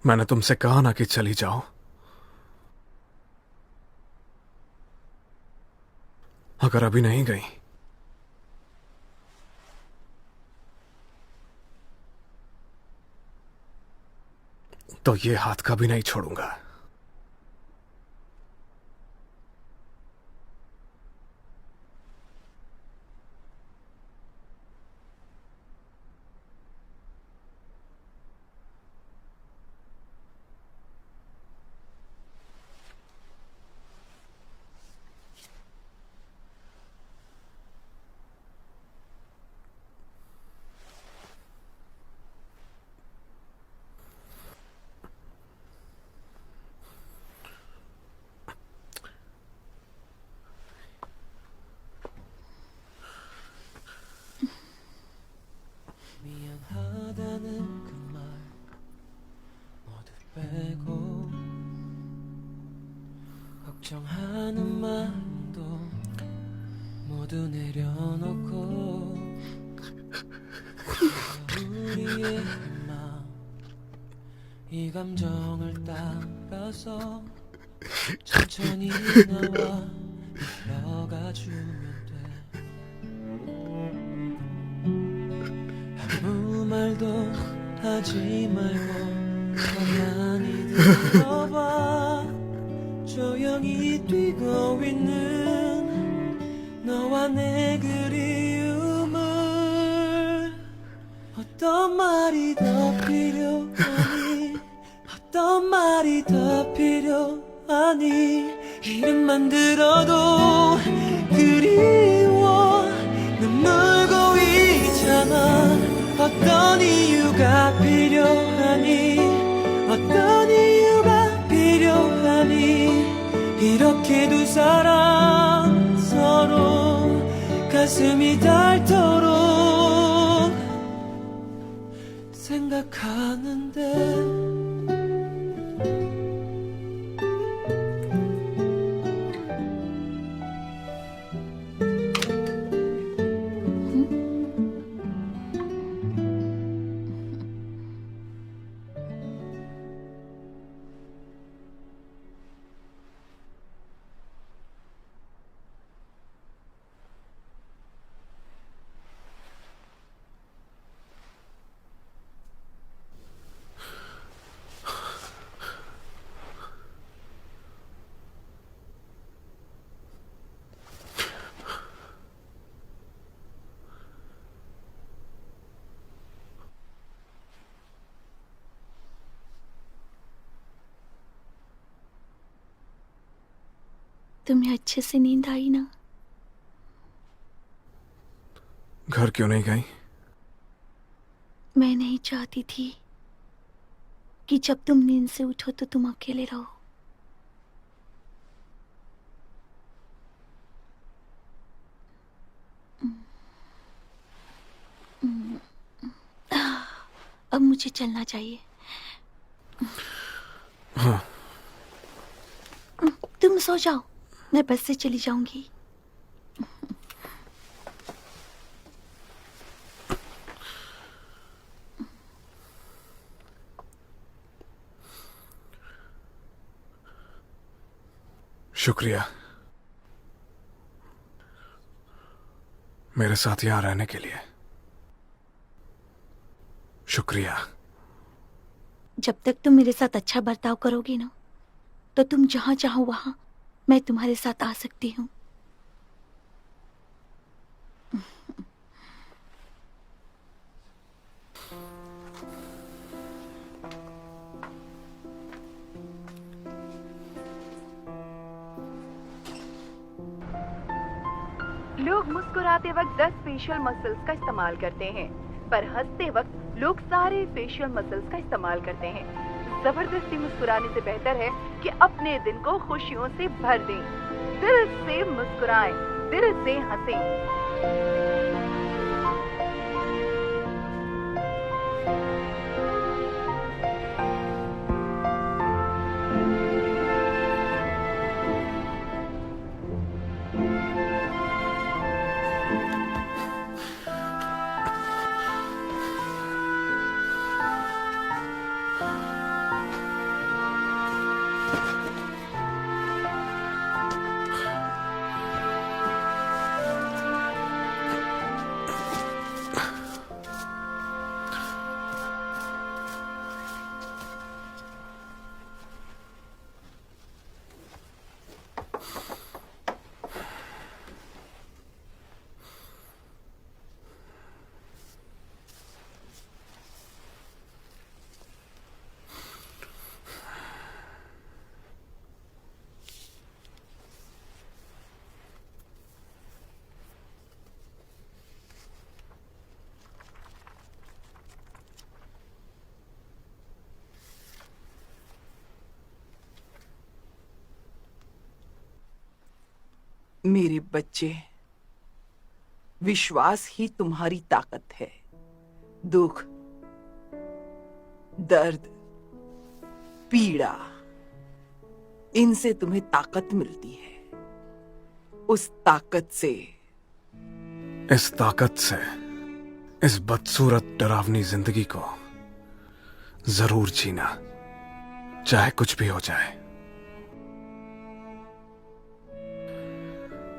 मैंने तुमसे कहा ना कि चली जाओ। अगर अभी नहीं गई तो ये हाथ कभी नहीं छोड़ूंगा। 미안하다는 그 말 모두 빼고 걱정하는 마음도 모두 내려놓고 우리의 마음 이 감정을 따라서 천천히 나와 들어가주면 돼. 아무 말도 하지 말고 가만히 들어봐. 조용히 뛰고 있는 너와 내 그리움을. 어떤 말이 더 필요하니, 어떤 말이 더 필요하니. 이름만 들어도 그리워. 눈물 고이잖아. 어떤 이유가 필요하니, 어떤 이유가 필요하니. 이렇게 두 사람 서로 가슴이 닳도록 생각하는데. तुम्हें अच्छे से नींद आई ना? घर क्यों नहीं गई? मैं नहीं चाहती थी कि जब तुम नींद से उठो तो तुम अकेले रहो। अब मुझे चलना चाहिए। हाँ। तुम सो जाओ, मैं बस से चली जाऊंगी। शुक्रिया मेरे साथ यहां रहने के लिए। शुक्रिया। जब तक तुम मेरे साथ अच्छा बर्ताव करोगी ना, तो तुम जहां चाहो वहां मैं तुम्हारे साथ आ सकती हूँ। लोग मुस्कुराते वक्त 10 फेशियल मसल्स का इस्तेमाल करते हैं, पर हंसते वक्त लोग सारे फेशियल मसल्स का इस्तेमाल करते हैं। जबरदस्ती मुस्कुराने से बेहतर है कि अपने दिन को खुशियों से भर दें। दिल से मुस्कुराएं, दिल से हंसें। मेरे बच्चे, विश्वास ही तुम्हारी ताकत है। दुख, दर्द, पीड़ा, इनसे तुम्हें ताकत मिलती है। उस ताकत से, इस ताकत से इस बदसूरत डरावनी जिंदगी को जरूर जीना, चाहे कुछ भी हो जाए।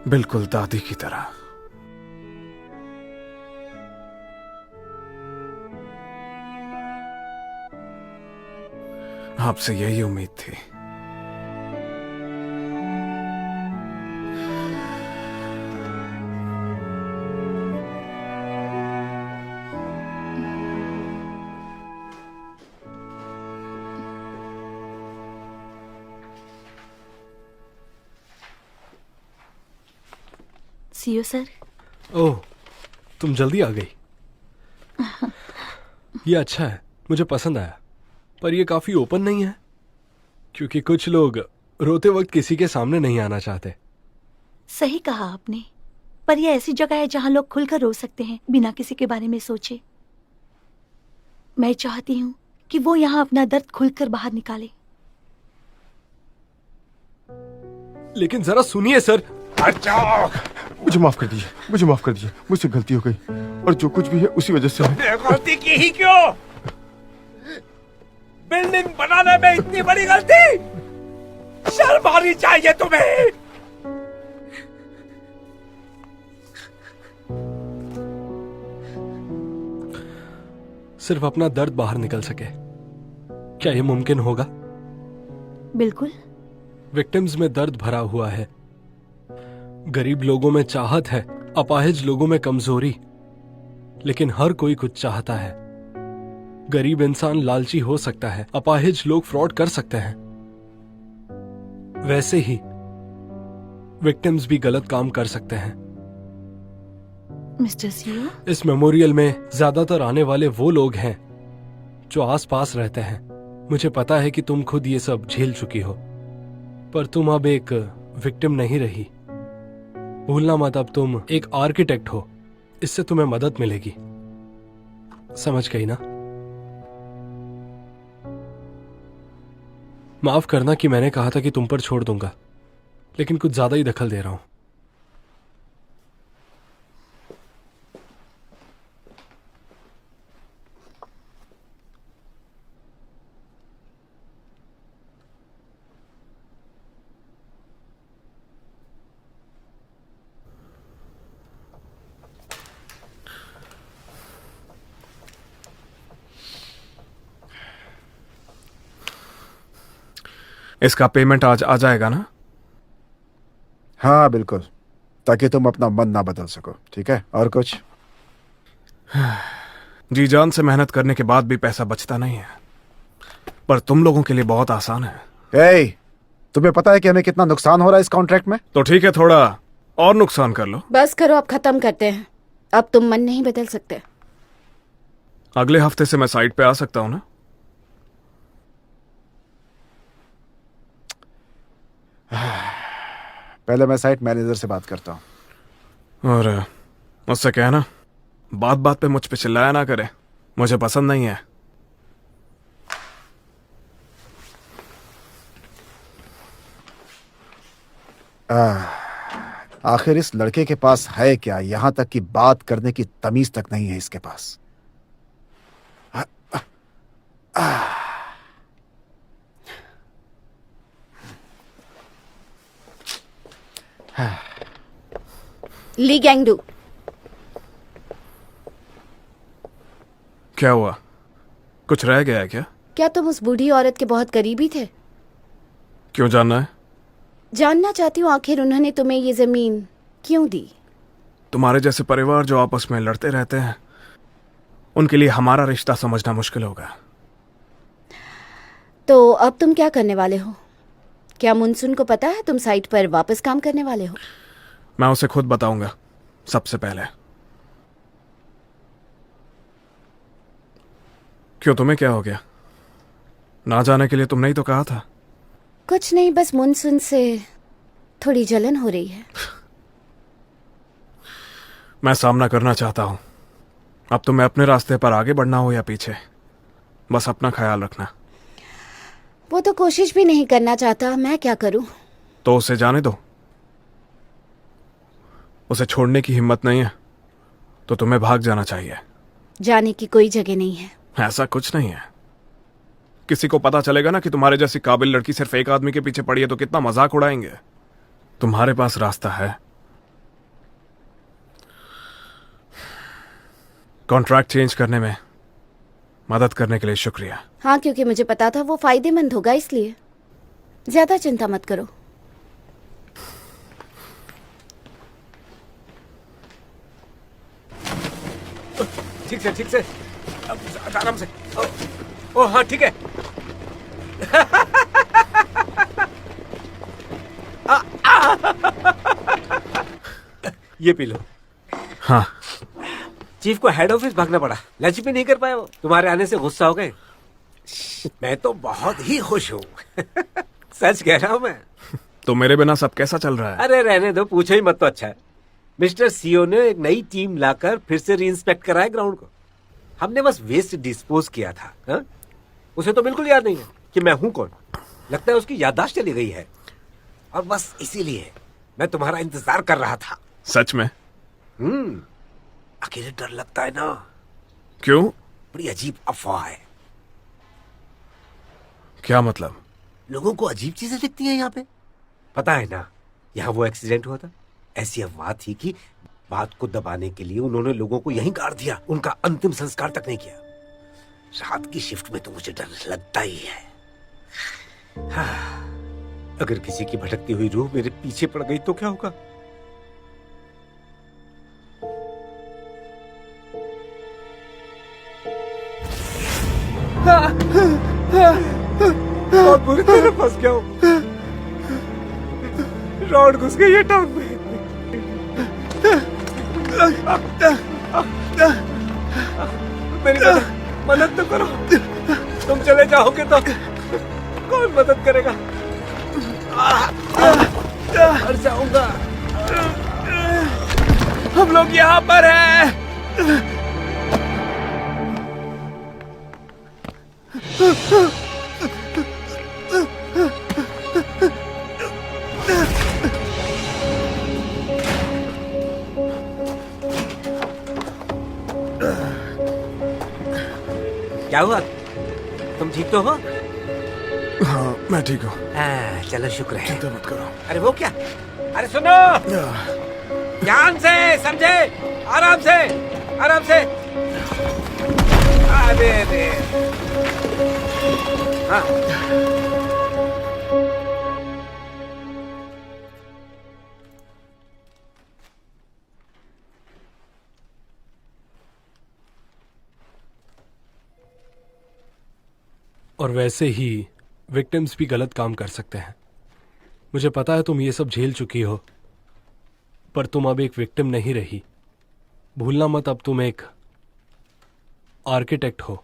बिल्कुल दादी की तरह। आपसे यही उम्मीद थी। सी यू सर। ओह, तुम जल्दी आ गई। ये अच्छा है, मुझे पसंद आया। पर ये काफी ओपन नहीं है, क्योंकि कुछ लोग रोते वक्त किसी के सामने नहीं आना चाहते। सही कहा आपने, पर यह ऐसी जगह है जहां लोग खुलकर रो सकते हैं बिना किसी के बारे में सोचे। मैं चाहती हूँ कि वो यहाँ अपना दर्द खुलकर बाहर निकाले। लेकिन जरा सुनिए सर। मुझे माफ कर दीजिए, मुझे माफ कर दीजिए। मुझसे गलती हो गई और जो कुछ भी है उसी वजह से है। गलती की ही क्यों? बिल्डिंग बनाने में इतनी बड़ी गलती? शर्म आनी चाहिए तुम्हें। सिर्फ अपना दर्द बाहर निकल सके, क्या ये मुमकिन होगा? बिल्कुल। विक्टिम्स में दर्द भरा हुआ है, गरीब लोगों में चाहत है, अपाहिज लोगों में कमजोरी, लेकिन हर कोई कुछ चाहता है। गरीब इंसान लालची हो सकता है, अपाहिज लोग फ्रॉड कर सकते हैं। वैसे ही विक्टिम्स भी गलत काम कर सकते हैं। मिस्टर सीओ, इस मेमोरियल में ज्यादातर आने वाले वो लोग हैं जो आस पास रहते हैं। मुझे पता है कि तुम खुद ये सब झेल चुकी हो, पर तुम अब एक विक्टिम नहीं रही। भूलना मत, अब तुम एक आर्किटेक्ट हो। इससे तुम्हें मदद मिलेगी। समझ गई ना? माफ करना कि मैंने कहा था कि तुम पर छोड़ दूंगा, लेकिन कुछ ज्यादा ही दखल दे रहा हूं। इसका पेमेंट आज आ जाएगा ना? हाँ बिल्कुल, ताकि तुम अपना मन ना बदल सको। ठीक है? और कुछ? जी जान से मेहनत करने के बाद भी पैसा बचता नहीं है, पर तुम लोगों के लिए बहुत आसान है। ए, तुम्हें पता है कि हमें कितना नुकसान हो रहा है इस कॉन्ट्रैक्ट में? तो ठीक है, थोड़ा और नुकसान कर लो। बस करो, अब खत्म करते हैं। अब तुम मन नहीं बदल सकते। अगले हफ्ते से मैं साइट पे आ सकता हूँ ना? पहले मैं साइट मैनेजर से बात करता हूँ। और उससे कहना बात बात पे मुझ पे चिल्लाया ना करे, मुझे पसंद नहीं है। आखिर इस लड़के के पास है क्या? यहां तक कि बात करने की तमीज तक नहीं है इसके पास। ली गैंगडू, क्या हुआ? कुछ रह गया है क्या? क्या तुम उस बूढ़ी औरत के बहुत करीबी थे? क्यों जानना है? जानना चाहती हूँ आखिर उन्होंने तुम्हें ये जमीन क्यों दी? तुम्हारे जैसे परिवार जो आपस में लड़ते रहते हैं, उनके लिए हमारा रिश्ता समझना मुश्किल होगा। तो अब तुम क्या करने वाले हो? क्या मुनसुन को पता है तुम साइट पर वापस काम करने वाले हो? मैं उसे खुद बताऊंगा सबसे पहले। क्यों, तुम्हें क्या हो गया? ना जाने के लिए तुमने ही तो कहा था। कुछ नहीं, बस मुनसुन से थोड़ी जलन हो रही है। मैं सामना करना चाहता हूं। अब तुम्हें अपने रास्ते पर आगे बढ़ना हो या पीछे, बस अपना ख्याल रखना। वो तो कोशिश भी नहीं करना चाहता, मैं क्या करूं? तो उसे जाने दो। उसे छोड़ने की हिम्मत नहीं है तो तुम्हें भाग जाना चाहिए। जाने की कोई जगह नहीं है। ऐसा कुछ नहीं है। किसी को पता चलेगा ना कि तुम्हारे जैसी काबिल लड़की सिर्फ एक आदमी के पीछे पड़ी है तो कितना मजाक उड़ाएंगे। तुम्हारे पास रास्ता है। कॉन्ट्रैक्ट चेंज करने में मदद करने के लिए शुक्रिया। हाँ, क्योंकि मुझे पता था वो फायदेमंद होगा, इसलिए ज्यादा चिंता मत करो। ठीक से ठीक से, आराम से। ओ हाँ ठीक है। ये पी लो। हाँ, चीफ को हेड ऑफिस भागना पड़ा, लंच भी नहीं कर पाया वो। तुम्हारे आने से गुस्सा हो गए। मैं तो बहुत ही खुश हूँ। सच कह रहा हूँ मैं। तो मेरे बिना सब कैसा चल रहा है? अरे रहने दो, पूछो ही मत तो अच्छा है। मिस्टर सीओ ने एक नई टीम लाकर फिर से रीइंस्पेक्ट कराया ग्राउंड को। हमने बस वेस्ट डिस्पोज किया था। हा? उसे तो बिल्कुल याद नहीं है कि मैं हूं कौन। लगता है उसकी याददाश्त चली गई है, और बस इसीलिए मैं तुम्हारा इंतजार कर रहा था। सच में? अकेले डर लगता है ना। क्यों? बड़ी अजीब अफवाह है। क्या मतलब? लोगों को अजीब चीजें दिखती हैं यहाँ पे। पता है ना, यहाँ वो एक्सीडेंट हुआ था। ऐसी अफवाह थी कि बात को दबाने के लिए उन्होंने लोगों को यहीं गाड़ दिया। उनका अंतिम संस्कार तक नहीं किया। रात की शिफ्ट में तो मुझे डर लगता ही है। हाँ, अगर किसी की भटकती हुई रूह मेरे पीछे पड़ गई तो क्या होगा? बहुत बुरी तरह फंस गया हूं। रॉड घुस गई है टांग में। मेरी मदद तो करो। तुम चले जाओगे तो कौन मदद करेगा? मर जाऊंगा। हम लोग यहाँ पर हैं। क्या हुआ? तुम ठीक तो हो? हाँ, मैं ठीक हूँ। चलो शुक्र है। चिंता मत करो। अरे वो क्या? अरे सुनो, ध्यान से समझे, आराम से, आराम से। अरे रे, हाँ। और वैसे ही विक्टिम्स भी गलत काम कर सकते हैं। मुझे पता है तुम ये सब झेल चुकी हो, पर तुम अब एक विक्टिम नहीं रही। भूलना मत, अब तुम एक आर्किटेक्ट हो।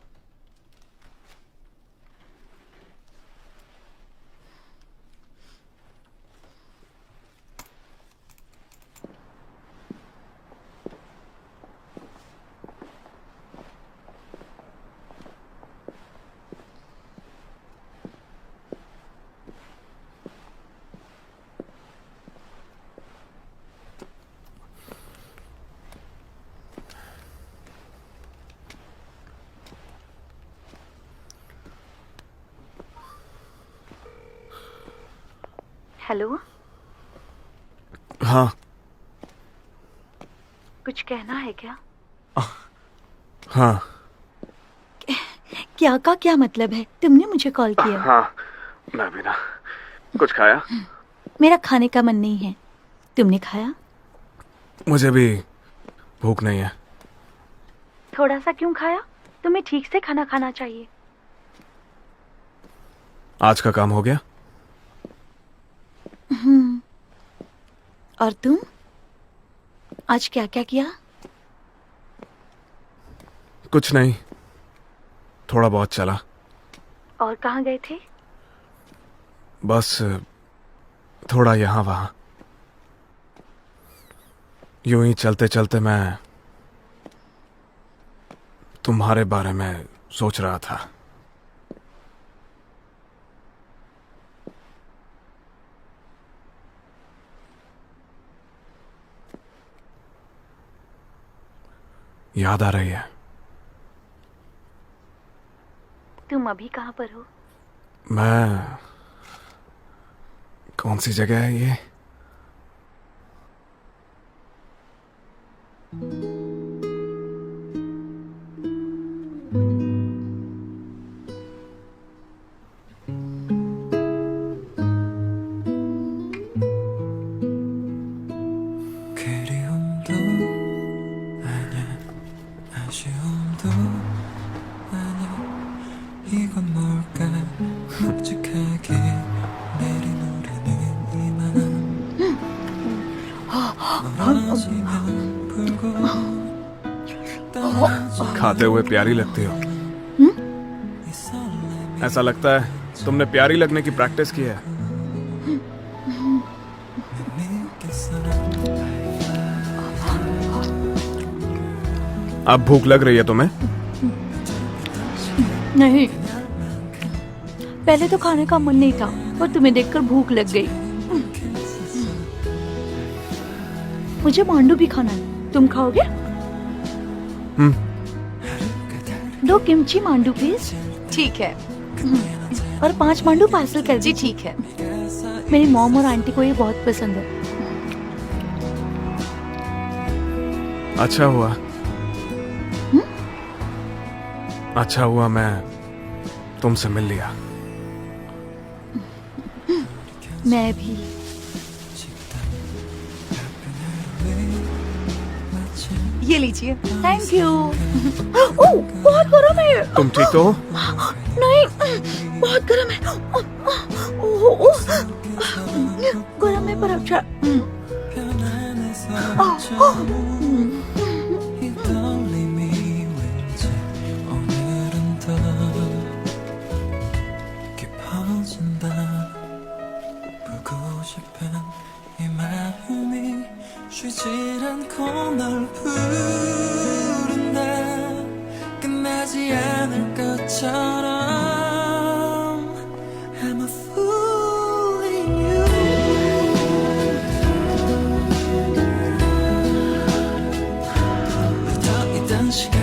हेलो, हाँ। कुछ कहना है क्या? हाँ। क्या का क्या मतलब है? तुमने मुझे कॉल किया? हाँ, मैं भी ना। कुछ खाया? मेरा खाने का मन नहीं है। तुमने खाया? मुझे भी भूख नहीं है। थोड़ा सा क्यों खाया? तुम्हें ठीक से खाना खाना चाहिए। आज का काम हो गया? और तुम आज क्या क्या किया? कुछ नहीं, थोड़ा बहुत चला। और कहाँ गए थे? बस थोड़ा यहाँ वहाँ। यूं ही चलते चलते मैं तुम्हारे बारे में सोच रहा था। याद आ रही है। तुम अभी कहाँ पर हो? मैं कौन सी जगह है ये? 그리움도 아냐 아쉬움도 아냐 이건 뭘까 묵직하게 내리노르는 이맘 멀어지면 불고 떠나지 खाते हुए प्यारी लगती हो। 이 설렘이 ऐसा लगता है तुमने प्यारी लगने की प्रैक्टिस की है। 믿겠어 अब भूख लग रही है तुम्हें? नहीं, पहले तो खाने का मन नहीं था, पर तुम्हें देखकर भूख लग गई। मुझे मांडू भी खाना है, तुम खाओगे? दो किमची मांडू प्लीज। ठीक है और 5 मांडू पार्सल कर जी, दीजिए। ठीक है। मेरी मॉम और आंटी को ये बहुत पसंद है। अच्छा हुआ। अच्छा हुआ मैं तुमसे मिल लिया। मैं भी। ये लीजिए। Thank you. ओह, बहुत गरम है। तुम ठीक तो हो? नहीं, बहुत गरम है। गरम है पर अच्छा। 이 떨림이 왠지 오늘은 더 깊어진다 보고 싶은 이 마음이 쉬질 않고 널 부른다 끝나지 않을 것처럼 I'm a fool in you 묻어있던 시간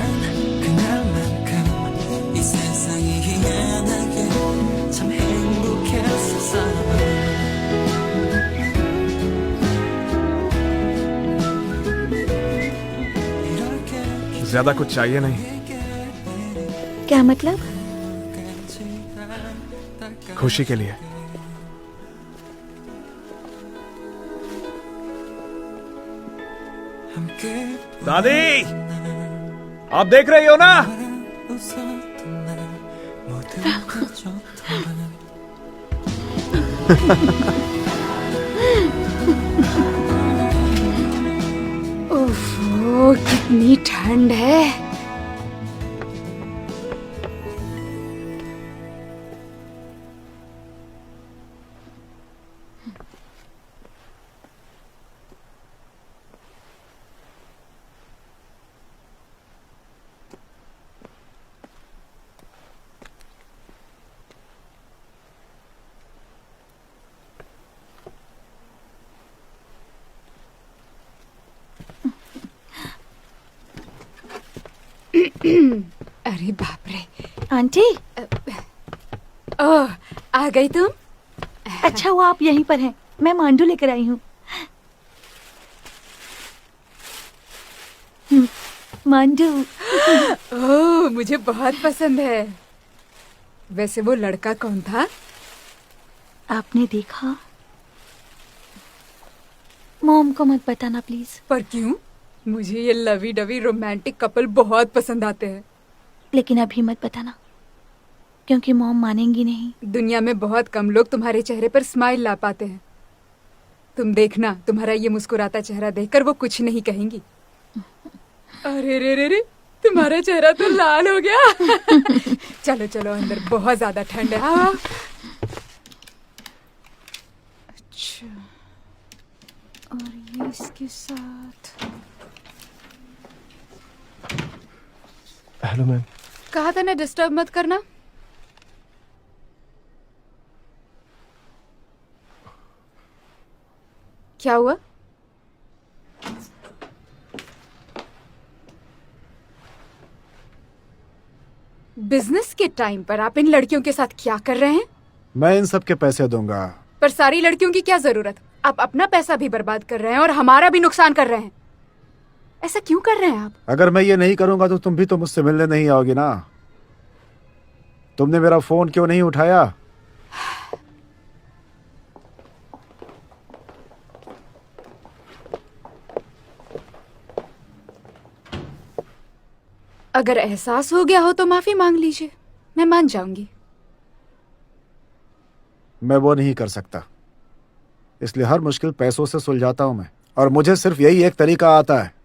그날만큼 이 세상이 희한하게 참 행복했었어 이렇게 ज्यादा कुछ चाहिए नहीं, क्या मतलब? खुशी के लिए। 함께 दादी, आप देख रही हो ना? 웃었던 날 모두가 좋더라 ओह, कितनी ठंड है। अरे बाप रे। आंटी, ओह, आ गई तुम? अच्छा हुआ आप यहीं पर हैं। मैं मांडू लेकर आई हूँ। मांडू। ओह, मुझे बहुत पसंद है। वैसे वो लड़का कौन था? आपने देखा? मॉम को मत बताना प्लीज। पर क्यों? मुझे ये लवी डवी रोमांटिक कपल बहुत पसंद आते हैं। लेकिन अभी मत बताना, क्योंकि मॉम मानेंगी नहीं। दुनिया में बहुत कम लोग तुम्हारे चेहरे पर स्माइल ला पाते हैं। तुम देखना, तुम्हारा ये मुस्कुराता चेहरा देखकर वो कुछ नहीं कहेंगी। अरे रे रे रे, तुम्हारा चेहरा तो लाल हो गया। चलो चलो अंदर, बहुत ज्यादा ठंड है। हाँ। अच्छा, और ये इसके साथ हेलो मैम। कहा था ना डिस्टर्ब मत करना। क्या हुआ? बिजनेस के टाइम पर आप इन लड़कियों के साथ क्या कर रहे हैं? मैं इन सब के पैसे दूंगा। पर सारी लड़कियों की क्या जरूरत? आप अपना पैसा भी बर्बाद कर रहे हैं और हमारा भी नुकसान कर रहे हैं। ऐसा क्यों कर रहे हैं आप? अगर मैं ये नहीं करूंगा तो तुम भी तो मुझसे मिलने नहीं आओगी ना। तुमने मेरा फोन क्यों नहीं उठाया? अगर एहसास हो गया हो तो माफी मांग लीजिए, मैं मान जाऊंगी। मैं वो नहीं कर सकता, इसलिए हर मुश्किल पैसों से सुलझाता हूं मैं, और मुझे सिर्फ यही एक तरीका आता है।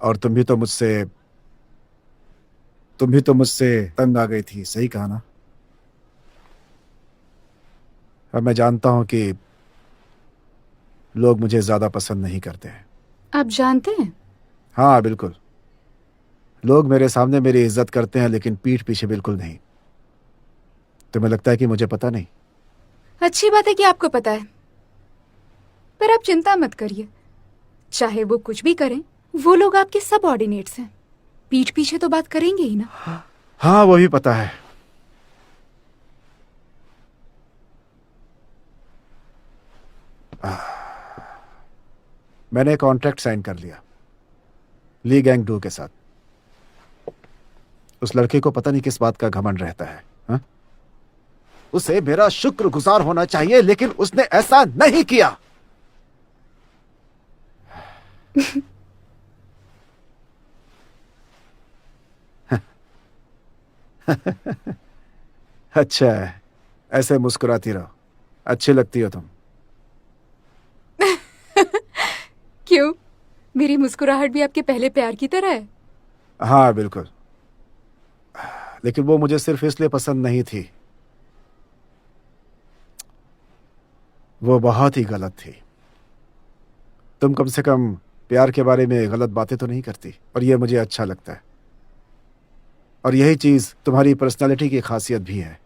और तुम भी तो मुझसे तंग आ गई थी, सही कहा ना? अब मैं जानता हूं कि लोग मुझे ज्यादा पसंद नहीं करते हैं। आप जानते हैं? हाँ बिल्कुल, लोग मेरे सामने मेरी इज्जत करते हैं लेकिन पीठ पीछे बिल्कुल नहीं। तुम्हें लगता है कि मुझे पता नहीं? अच्छी बात है कि आपको पता है, पर आप चिंता मत करिए। चाहे वो कुछ भी करें, वो लोग आपके सबऑर्डिनेट्स हैं। पीठ पीछे तो बात करेंगे ही ना। हाँ वो भी पता है। मैंने कॉन्ट्रैक्ट साइन कर लिया ली गैंग 2 के साथ। उस लड़के को पता नहीं किस बात का घमंड रहता है हा? उसे मेरा शुक्रगुजार होना चाहिए, लेकिन उसने ऐसा नहीं किया। अच्छा है, ऐसे मुस्कुराती रहो, अच्छी लगती हो तुम। क्यों, मेरी मुस्कुराहट भी आपके पहले प्यार की तरह है? हाँ बिल्कुल, लेकिन वो मुझे सिर्फ इसलिए पसंद नहीं थी, वो बहुत ही गलत थी। तुम कम से कम प्यार के बारे में गलत बातें तो नहीं करती, और ये मुझे अच्छा लगता है। और यही चीज तुम्हारी पर्सनालिटी की खासियत भी है।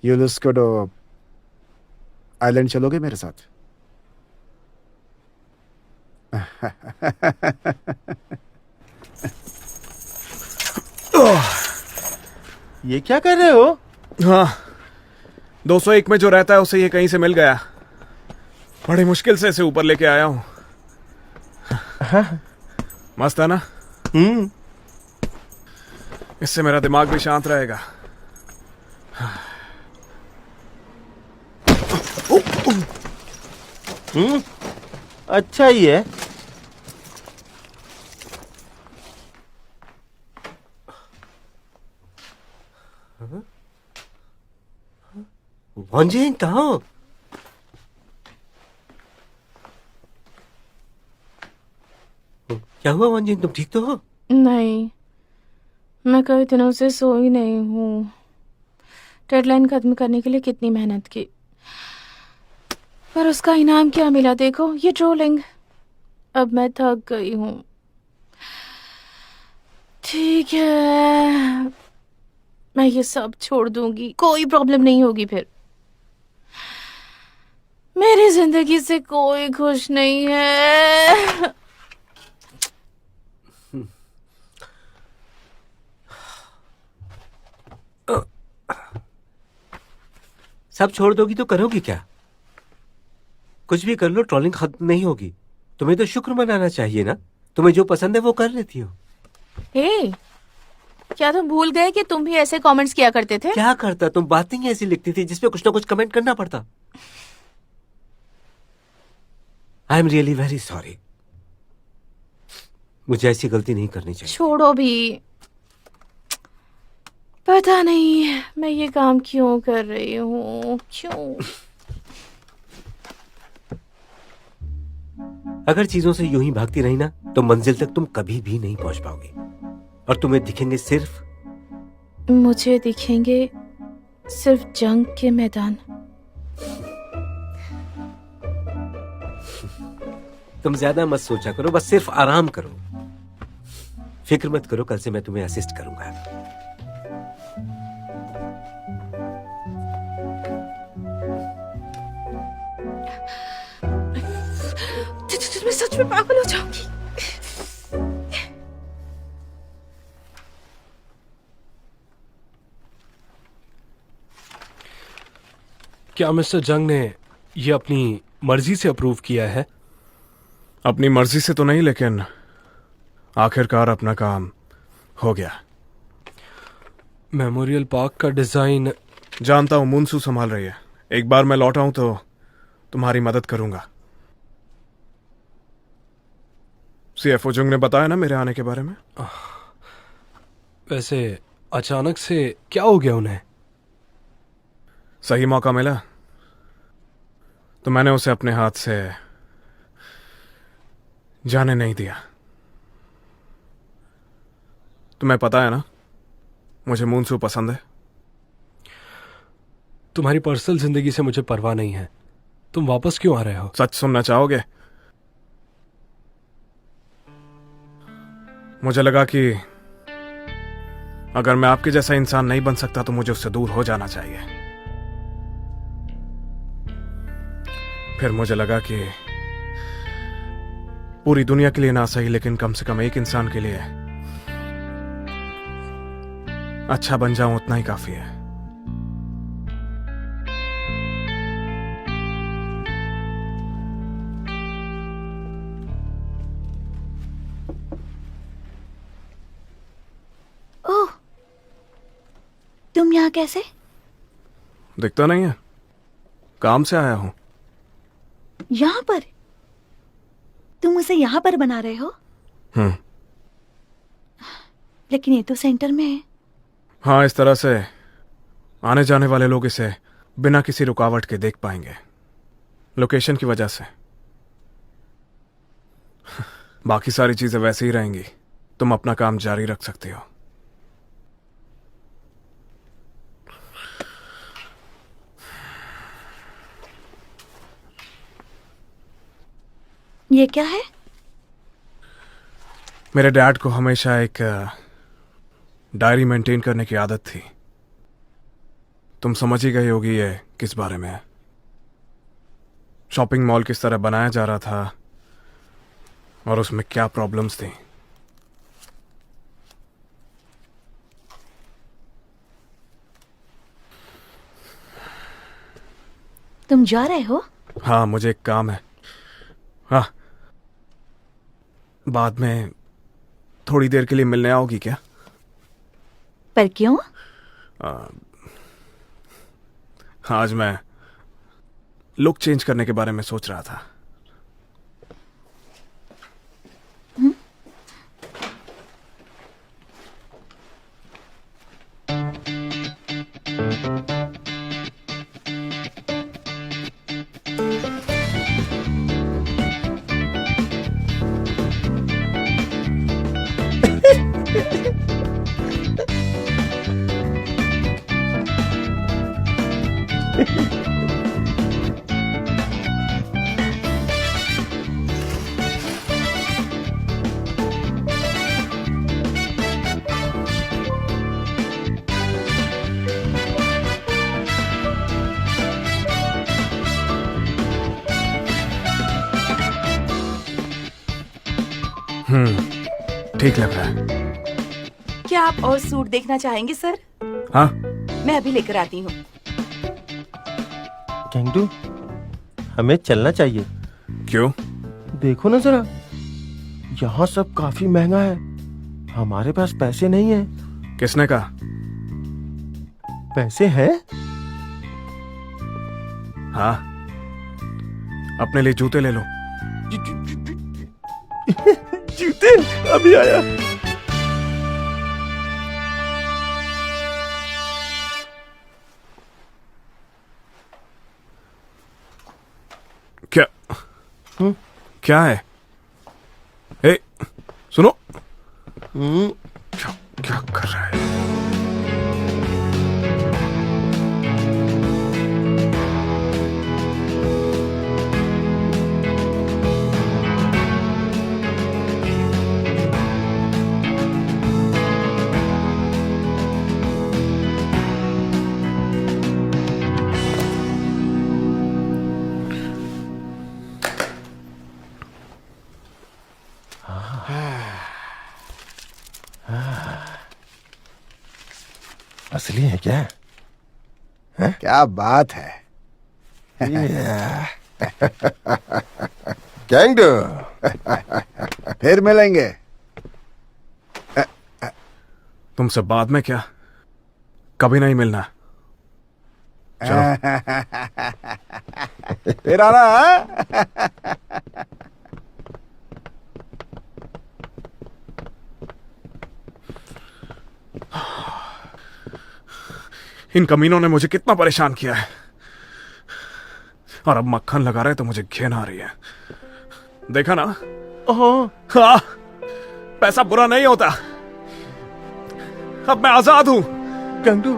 यूनेस्को आइलैंड चलोगे मेरे साथ? ये क्या कर रहे हो? हाँ, 201 में जो रहता है उसे ये कहीं से मिल गया। बड़ी मुश्किल से इसे ऊपर लेके आया हूँ। मस्त है ना? इससे मेरा दिमाग भी शांत रहेगा। अच्छा ही है। वंजिन कहाँ हो? क्या हुआ वंजिन, तुम ठीक तो हो? नहीं, मैं कई दिनों से सोई नहीं हूँ। डेडलाइन खत्म करने के लिए कितनी मेहनत की, पर उसका इनाम क्या मिला? देखो ये ट्रोलिंग। अब मैं थक गई हूँ। ठीक है, मैं ये सब छोड़ दूंगी, कोई प्रॉब्लम नहीं होगी फिर। मेरी जिंदगी से कोई खुश नहीं है। सब छोड़ दोगी तो करोगी क्या? कुछ भी कर लो, ट्रोलिंग खत्म नहीं होगी। तुम्हें तो शुक्र मनाना चाहिए ना, तुम्हें जो पसंद है वो कर लेती हो। हे, क्या तुम भूल गए कि तुम भी ऐसे कमेंट्स किया करते थे? क्या करता, तुम बातें ही ऐसी लिखती थी जिसपे कुछ ना कुछ कमेंट करना पड़ता। I am really very sorry, मुझे ऐसी गलती नहीं करनी चाहिए। छोड़ो भी, पता नहीं मैं ये काम क्यों कर रही हूँ, क्यों? अगर चीजों से यूं ही भागती रही ना तो मंजिल तक तुम कभी भी नहीं पहुंच पाओगी और तुम्हें दिखेंगे सिर्फ मुझे दिखेंगे सिर्फ जंग के मैदान। तुम ज्यादा मत सोचा करो, बस सिर्फ आराम करो। फिक्र मत करो, कल से मैं तुम्हें असिस्ट करूंगा। मैं सच में पागल हो जाऊंगी। क्या मिस्टर जंग ने ये अपनी मर्जी से अप्रूव किया है? अपनी मर्जी से तो नहीं, लेकिन आखिरकार अपना काम हो गया। मेमोरियल पार्क का डिजाइन जानता हूं मुनसू संभाल रही है। एक बार मैं लौट आऊं तो तुम्हारी मदद करूंगा। सीएफओ जुंग ने बताया ना मेरे आने के बारे में। वैसे अचानक से क्या हो गया उन्हें? सही मौका मिला तो मैंने उसे अपने हाथ से जाने नहीं दिया। तुम्हें पता है ना, मुझे मुनसू पसंद है। तुम्हारी पर्सनल जिंदगी से मुझे परवाह नहीं है। तुम वापस क्यों आ रहे हो? सच सुनना चाहोगे? मुझे लगा कि अगर मैं आपके जैसा इंसान नहीं बन सकता तो मुझे उससे दूर हो जाना चाहिए। फिर मुझे लगा कि पूरी दुनिया के लिए ना सही, लेकिन कम से कम एक इंसान के लिए अच्छा बन जाऊं, उतना ही काफी है। ओह, तुम यहाँ कैसे? दिखता नहीं है, काम से आया हूं। यहाँ पर? तुम उसे यहाँ पर बना रहे हो? लेकिन ये तो सेंटर में है। हाँ, इस तरह से आने जाने वाले लोग इसे बिना किसी रुकावट के देख पाएंगे, लोकेशन की वजह से। बाकी सारी चीजें वैसे ही रहेंगी, तुम अपना काम जारी रख सकते हो। ये क्या है? मेरे डैड को हमेशा एक डायरी मेंटेन करने की आदत थी। तुम समझ ही गई होगी ये किस बारे में है। शॉपिंग मॉल किस तरह बनाया जा रहा था और उसमें क्या प्रॉब्लम्स थी। तुम जा रहे हो? हाँ, मुझे एक काम है। हाँ, बाद में थोड़ी देर के लिए मिलने आओगी क्या? पर क्यों? आज मैं लुक चेंज करने के बारे में सोच रहा था। ठीक लग रहा है। क्या आप और सूट देखना चाहेंगे सर? हाँ, मैं अभी लेकर आती हूँ। कैंगडू, हमें चलना चाहिए। क्यों? देखो ना जरा, यहाँ सब काफी महंगा है। हमारे पास पैसे नहीं है। किसने कहा? पैसे हैं? हाँ, अपने लिए जूते ले लो। जूते? अभी आया। क्या? क्या है? ए, क्या कर रहा है? असली है क्या? है? क्या बात है। गैंगडो। फिर मिलेंगे। तुमसे बाद में क्या? कभी नहीं मिलना। फिर आना। हाँ? इन कमीनों ने मुझे कितना परेशान किया है, और अब मक्खन लगा रहे तो मुझे घिन आ रही है। देखा ना? हाँ, पैसा बुरा नहीं होता। अब मैं आजाद हूं। गैंगडो,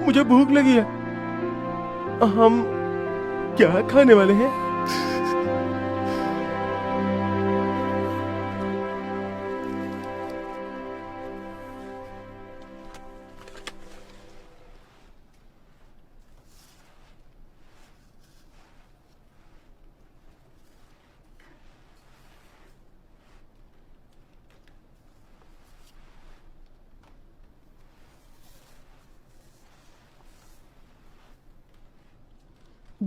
मुझे भूख लगी है। हम क्या खाने वाले हैं?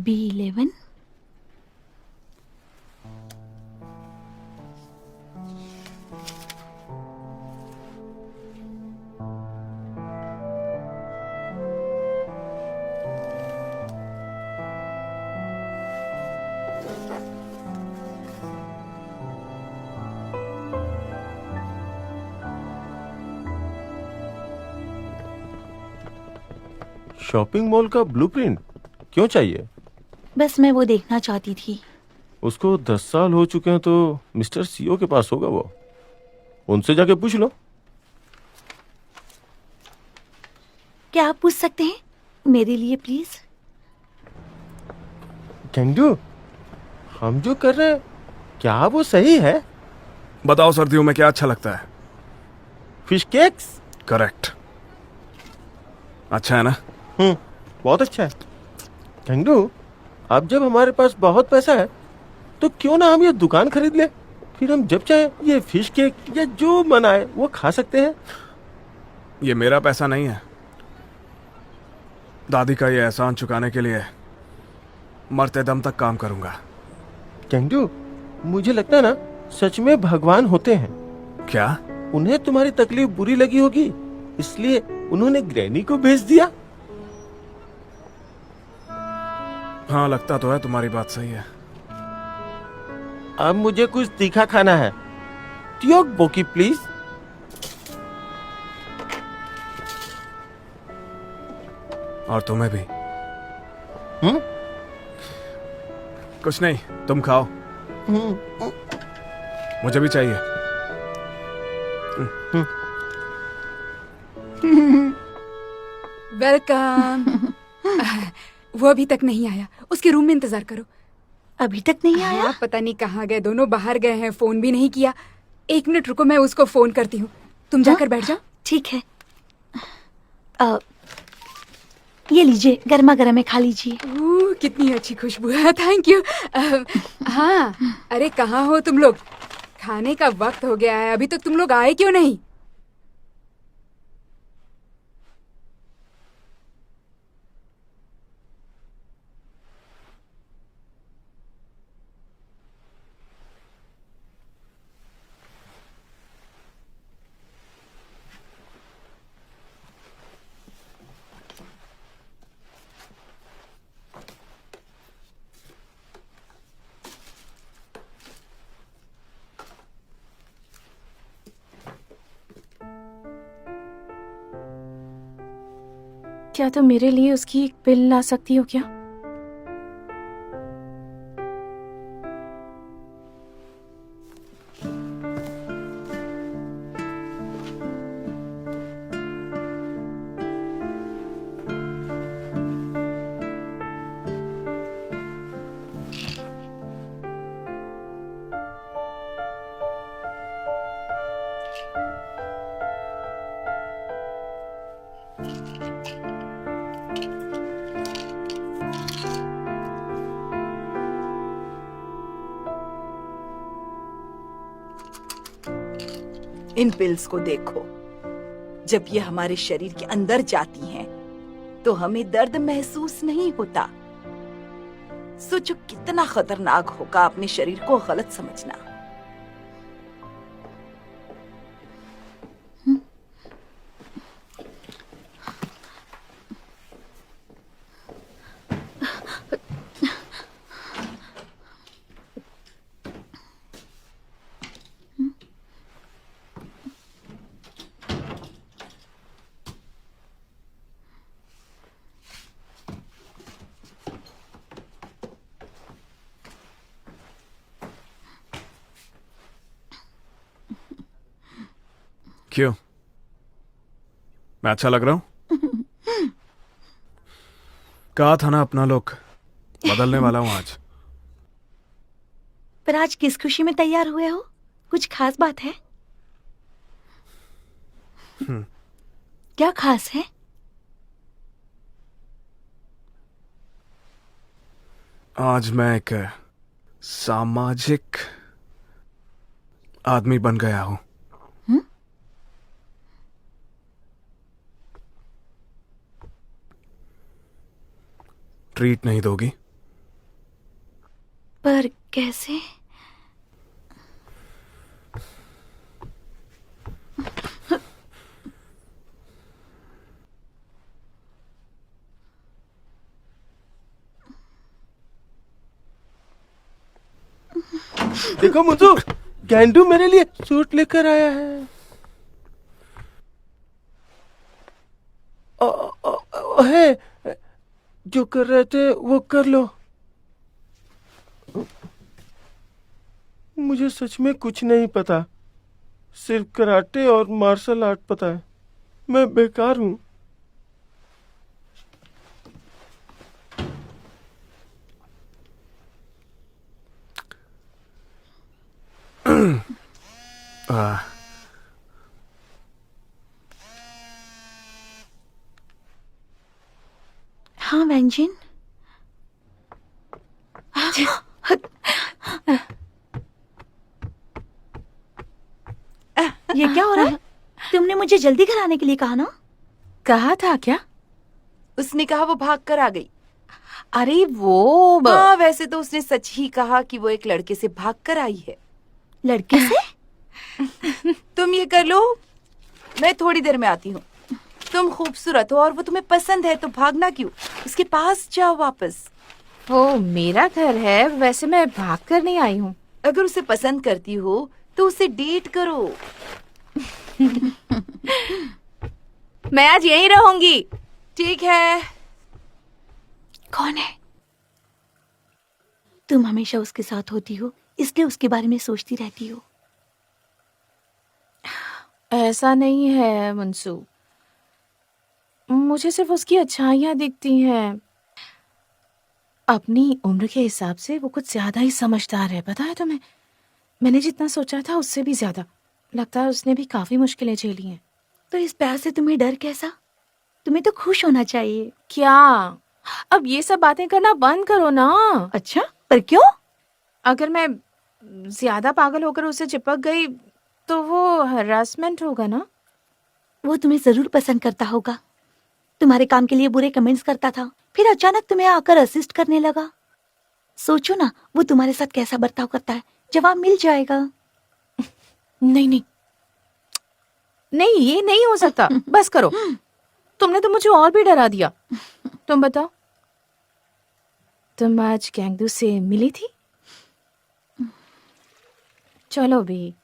B11। शॉपिंग मॉल का ब्लूप्रिंट क्यों चाहिए? बस मैं वो देखना चाहती थी। उसको 10 साल हो चुके हैं तो मिस्टर सीओ के पास होगा वो। उनसे जाके पूछ लो। क्या आप पूछ सकते हैं मेरे लिए प्लीज? गैंगडो, हम जो कर रहे हैं क्या वो सही है? बताओ सर्दियों में क्या अच्छा लगता है? Fish cakes. करेक्ट। अच्छा है ना? बहुत अच्छा है। गैंगडो, अब जब हमारे पास बहुत पैसा है तो क्यों ना हम ये दुकान खरीद ले। फिर हम जब चाहे ये फिश केक या जो मन आए वो खा सकते हैं। ये मेरा पैसा नहीं है। दादी का ये एहसान चुकाने के लिए मरते दम तक काम करूंगा। गैंगडो, मुझे लगता है ना सच में भगवान होते हैं। क्या? उन्हें तुम्हारी तकलीफ बुरी लगी होगी इसलिए उन्होंने ग्रैनी को भेज दिया। हाँ, लगता तो है, तुम्हारी बात सही है। अब मुझे कुछ तीखा खाना है। ट्योक बोकी प्लीज। और तुम्हें भी। कुछ नहीं, तुम खाओ। मुझे भी चाहिए। वेलकम। वो अभी तक नहीं आया, उसके रूम में इंतजार करो। अभी तक नहीं आया? हाँ, पता नहीं कहाँ गए, दोनों बाहर गए हैं, फोन भी नहीं किया। 1 मिनट रुको, मैं उसको फोन करती हूँ। तुम जाकर बैठ जाओ। ठीक है। ये लीजिए, गर्मा गर्म है, खा लीजिए। कितनी अच्छी खुशबू है। Thank you. हाँ, अरे कहाँ हो तुम लोग? खाने का वक्त हो गया है, अभी तक तुम लोग आए क्यों नहीं? क्या तुम मेरे लिए उसकी एक पिल ला सकती हो क्या? इन पिल्स को देखो, जब ये हमारे शरीर के अंदर जाती हैं, तो हमें दर्द महसूस नहीं होता। सोचो कितना खतरनाक होगा अपने शरीर को गलत समझना। क्यों, मैं अच्छा लग रहा हूं? कहा था ना अपना लुक बदलने वाला हूं आज। पर आज किस खुशी में तैयार हुए हो? कुछ खास बात है? क्या खास है? आज मैं एक सामाजिक आदमी बन गया हूं। ट्रीट नहीं दोगी? पर कैसे? देखो मुझे गैंडू मेरे लिए सूट लेकर आया है। है जो कर रहे थे वो कर लो। मुझे सच में कुछ नहीं पता, सिर्फ कराटे और मार्शल आर्ट पता है। मैं बेकार हूं। हाँ व्यंजन। ये क्या हो रहा है? तुमने मुझे जल्दी घर आने के लिए कहा ना? कहा था क्या? उसने कहा वो भाग कर आ गई। अरे वो हाँ, वैसे तो उसने सच ही कहा कि वो एक लड़के से भाग कर आई है। लड़के से? तुम ये कर लो, मैं थोड़ी देर में आती हूँ। तुम खूबसूरत हो और वो तुम्हें पसंद है, तो भागना क्यों? उसके पास जाओ वापस। वो मेरा घर है, वैसे मैं भाग कर नहीं आई हूँ। अगर उसे पसंद करती हो तो उसे डेट करो। मैं आज यहीं रहूंगी। ठीक है। कौन है? तुम हमेशा उसके साथ होती हो, इसलिए उसके बारे में सोचती रहती हो। ऐसा नहीं है मंसू, मुझे सिर्फ उसकी अच्छाइयां दिखती हैं। अपनी उम्र के हिसाब से वो कुछ ज्यादा ही समझदार है, पता है तुम्हें? मैंने जितना सोचा था उससे भी ज्यादा। लगता है उसने भी काफी मुश्किलें झेली हैं। तो इस प्यार से तुम्हें डर कैसा? तुम्हें तो खुश होना चाहिए। क्या? अब ये सब बातें करना बंद करो ना। अच्छा, पर क्यों? अगर मैं ज्यादा पागल होकर उसे चिपक गई तो वो हरासमेंट होगा ना। वो तुम्हें जरूर पसंद करता होगा। तुम्हारे काम के लिए बुरे कमेंट्स करता था, फिर अचानक तुम्हें आकर असिस्ट करने लगा। सोचो ना वो तुम्हारे साथ कैसा बर्ताव करता है। जवाब मिल जाएगा। नहीं नहीं नहीं, ये नहीं हो सकता। बस करो, तुमने तो मुझे और भी डरा दिया। तुम बताओ, तुम आज गैंगदू से मिली थी? चलो भी,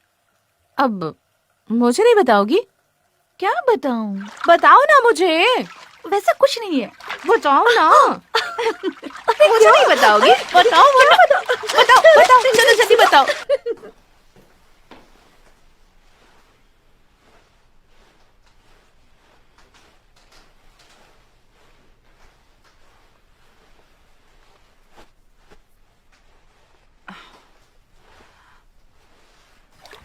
अब मुझे नहीं बताओगी? क्या बताऊं? बताओ ना मुझे। वैसा कुछ नहीं है। बताओ ना। मुझे नहीं बताओगी? बताओ बताओ बताओ, चलो जल्दी बताओ।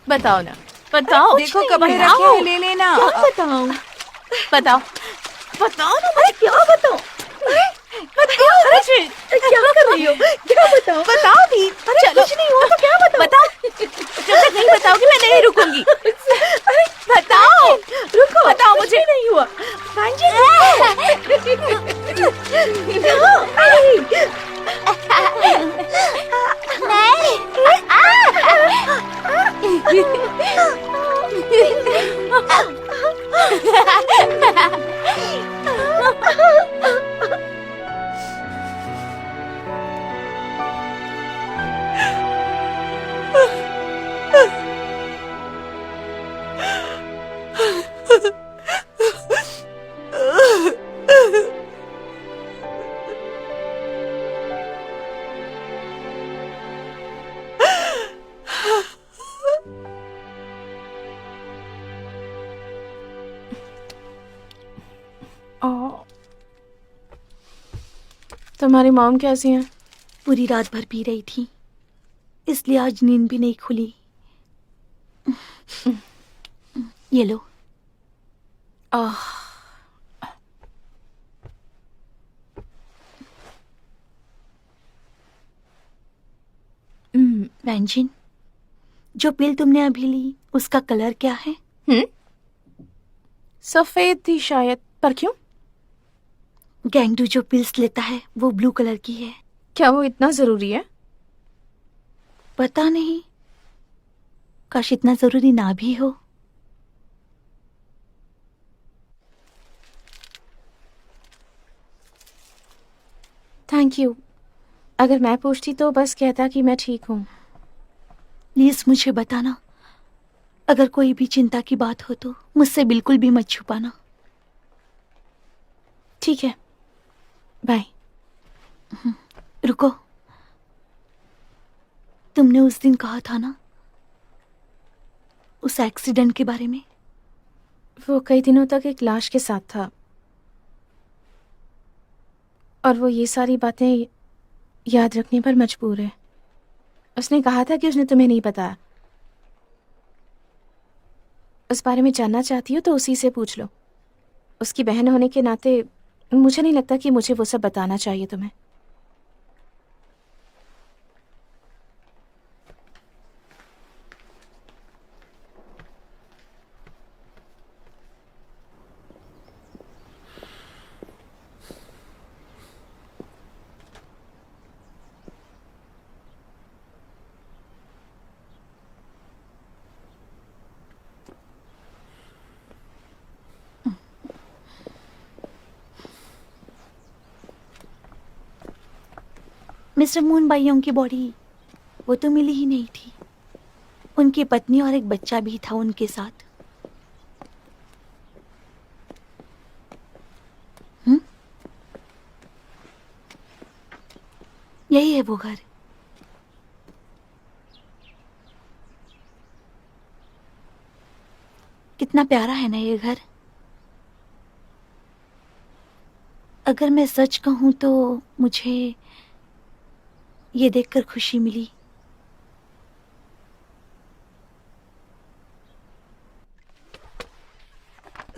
बताओ ना, बताओ। देखो कपड़े रखे हैं, ले लेना। क्या बताऊं? बताओ बताओ ना। अरे क्या बताऊं? बताओ मुझे। क्या कर रही हो? क्या बताऊं? बताओ भी। अरे चलो, कुछ नहीं हुआ तो क्या बताऊं? बताओ। जब तक नहीं बताओगी मैं नहीं रुकूंगी। अरे तुम्हारी मॉम कैसी हैं? पूरी रात भर पी रही थी, इसलिए आज नींद भी नहीं खुली। ये लो। आह, वैंजिन, जो पिल तुमने अभी ली उसका कलर क्या है? सफेद थी शायद, पर क्यों? गैंगडू जो पिल्स लेता है वो ब्लू कलर की है। क्या वो इतना जरूरी है? पता नहीं, काश इतना जरूरी ना भी हो। Thank you. अगर मैं पूछती तो बस कहता कि मैं ठीक हूँ। प्लीज मुझे बताना, अगर कोई भी चिंता की बात हो तो मुझसे बिल्कुल भी मत छुपाना। ठीक है, बाय। रुको, तुमने उस दिन कहा था ना उस एक्सीडेंट के बारे में? वो कई दिनों तक एक लाश के साथ था और वो ये सारी बातें याद रखने पर मजबूर है। उसने कहा था कि उसने तुम्हें नहीं बताया। उस बारे में जानना चाहती हो तो उसी से पूछ लो। उसकी बहन होने के नाते मुझे नहीं लगता कि मुझे वो सब बताना चाहिए तुम्हें। मिस्टर मून बाइयोंग की बॉडी वो तो मिली ही नहीं थी। उनकी पत्नी और एक बच्चा भी था उनके साथ। यही है वो घर। कितना प्यारा है ना ये घर। अगर मैं सच कहूं तो मुझे ये देखकर खुशी मिली।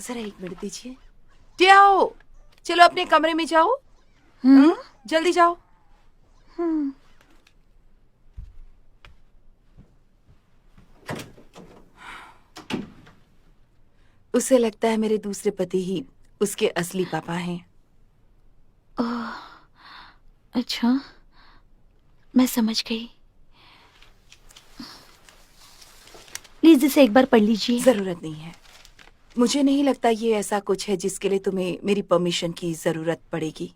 जरा एक मिनट दीजिए। जाओ, चलो अपने कमरे में जाओ। जल्दी जाओ। उसे लगता है मेरे दूसरे पति ही उसके असली पापा हैं। अच्छा, मैं समझ गई। प्लीज इसे एक बार पढ़ लीजिए। जरूरत नहीं है। मुझे नहीं लगता ये ऐसा कुछ है जिसके लिए तुम्हें मेरी परमिशन की जरूरत पड़ेगी।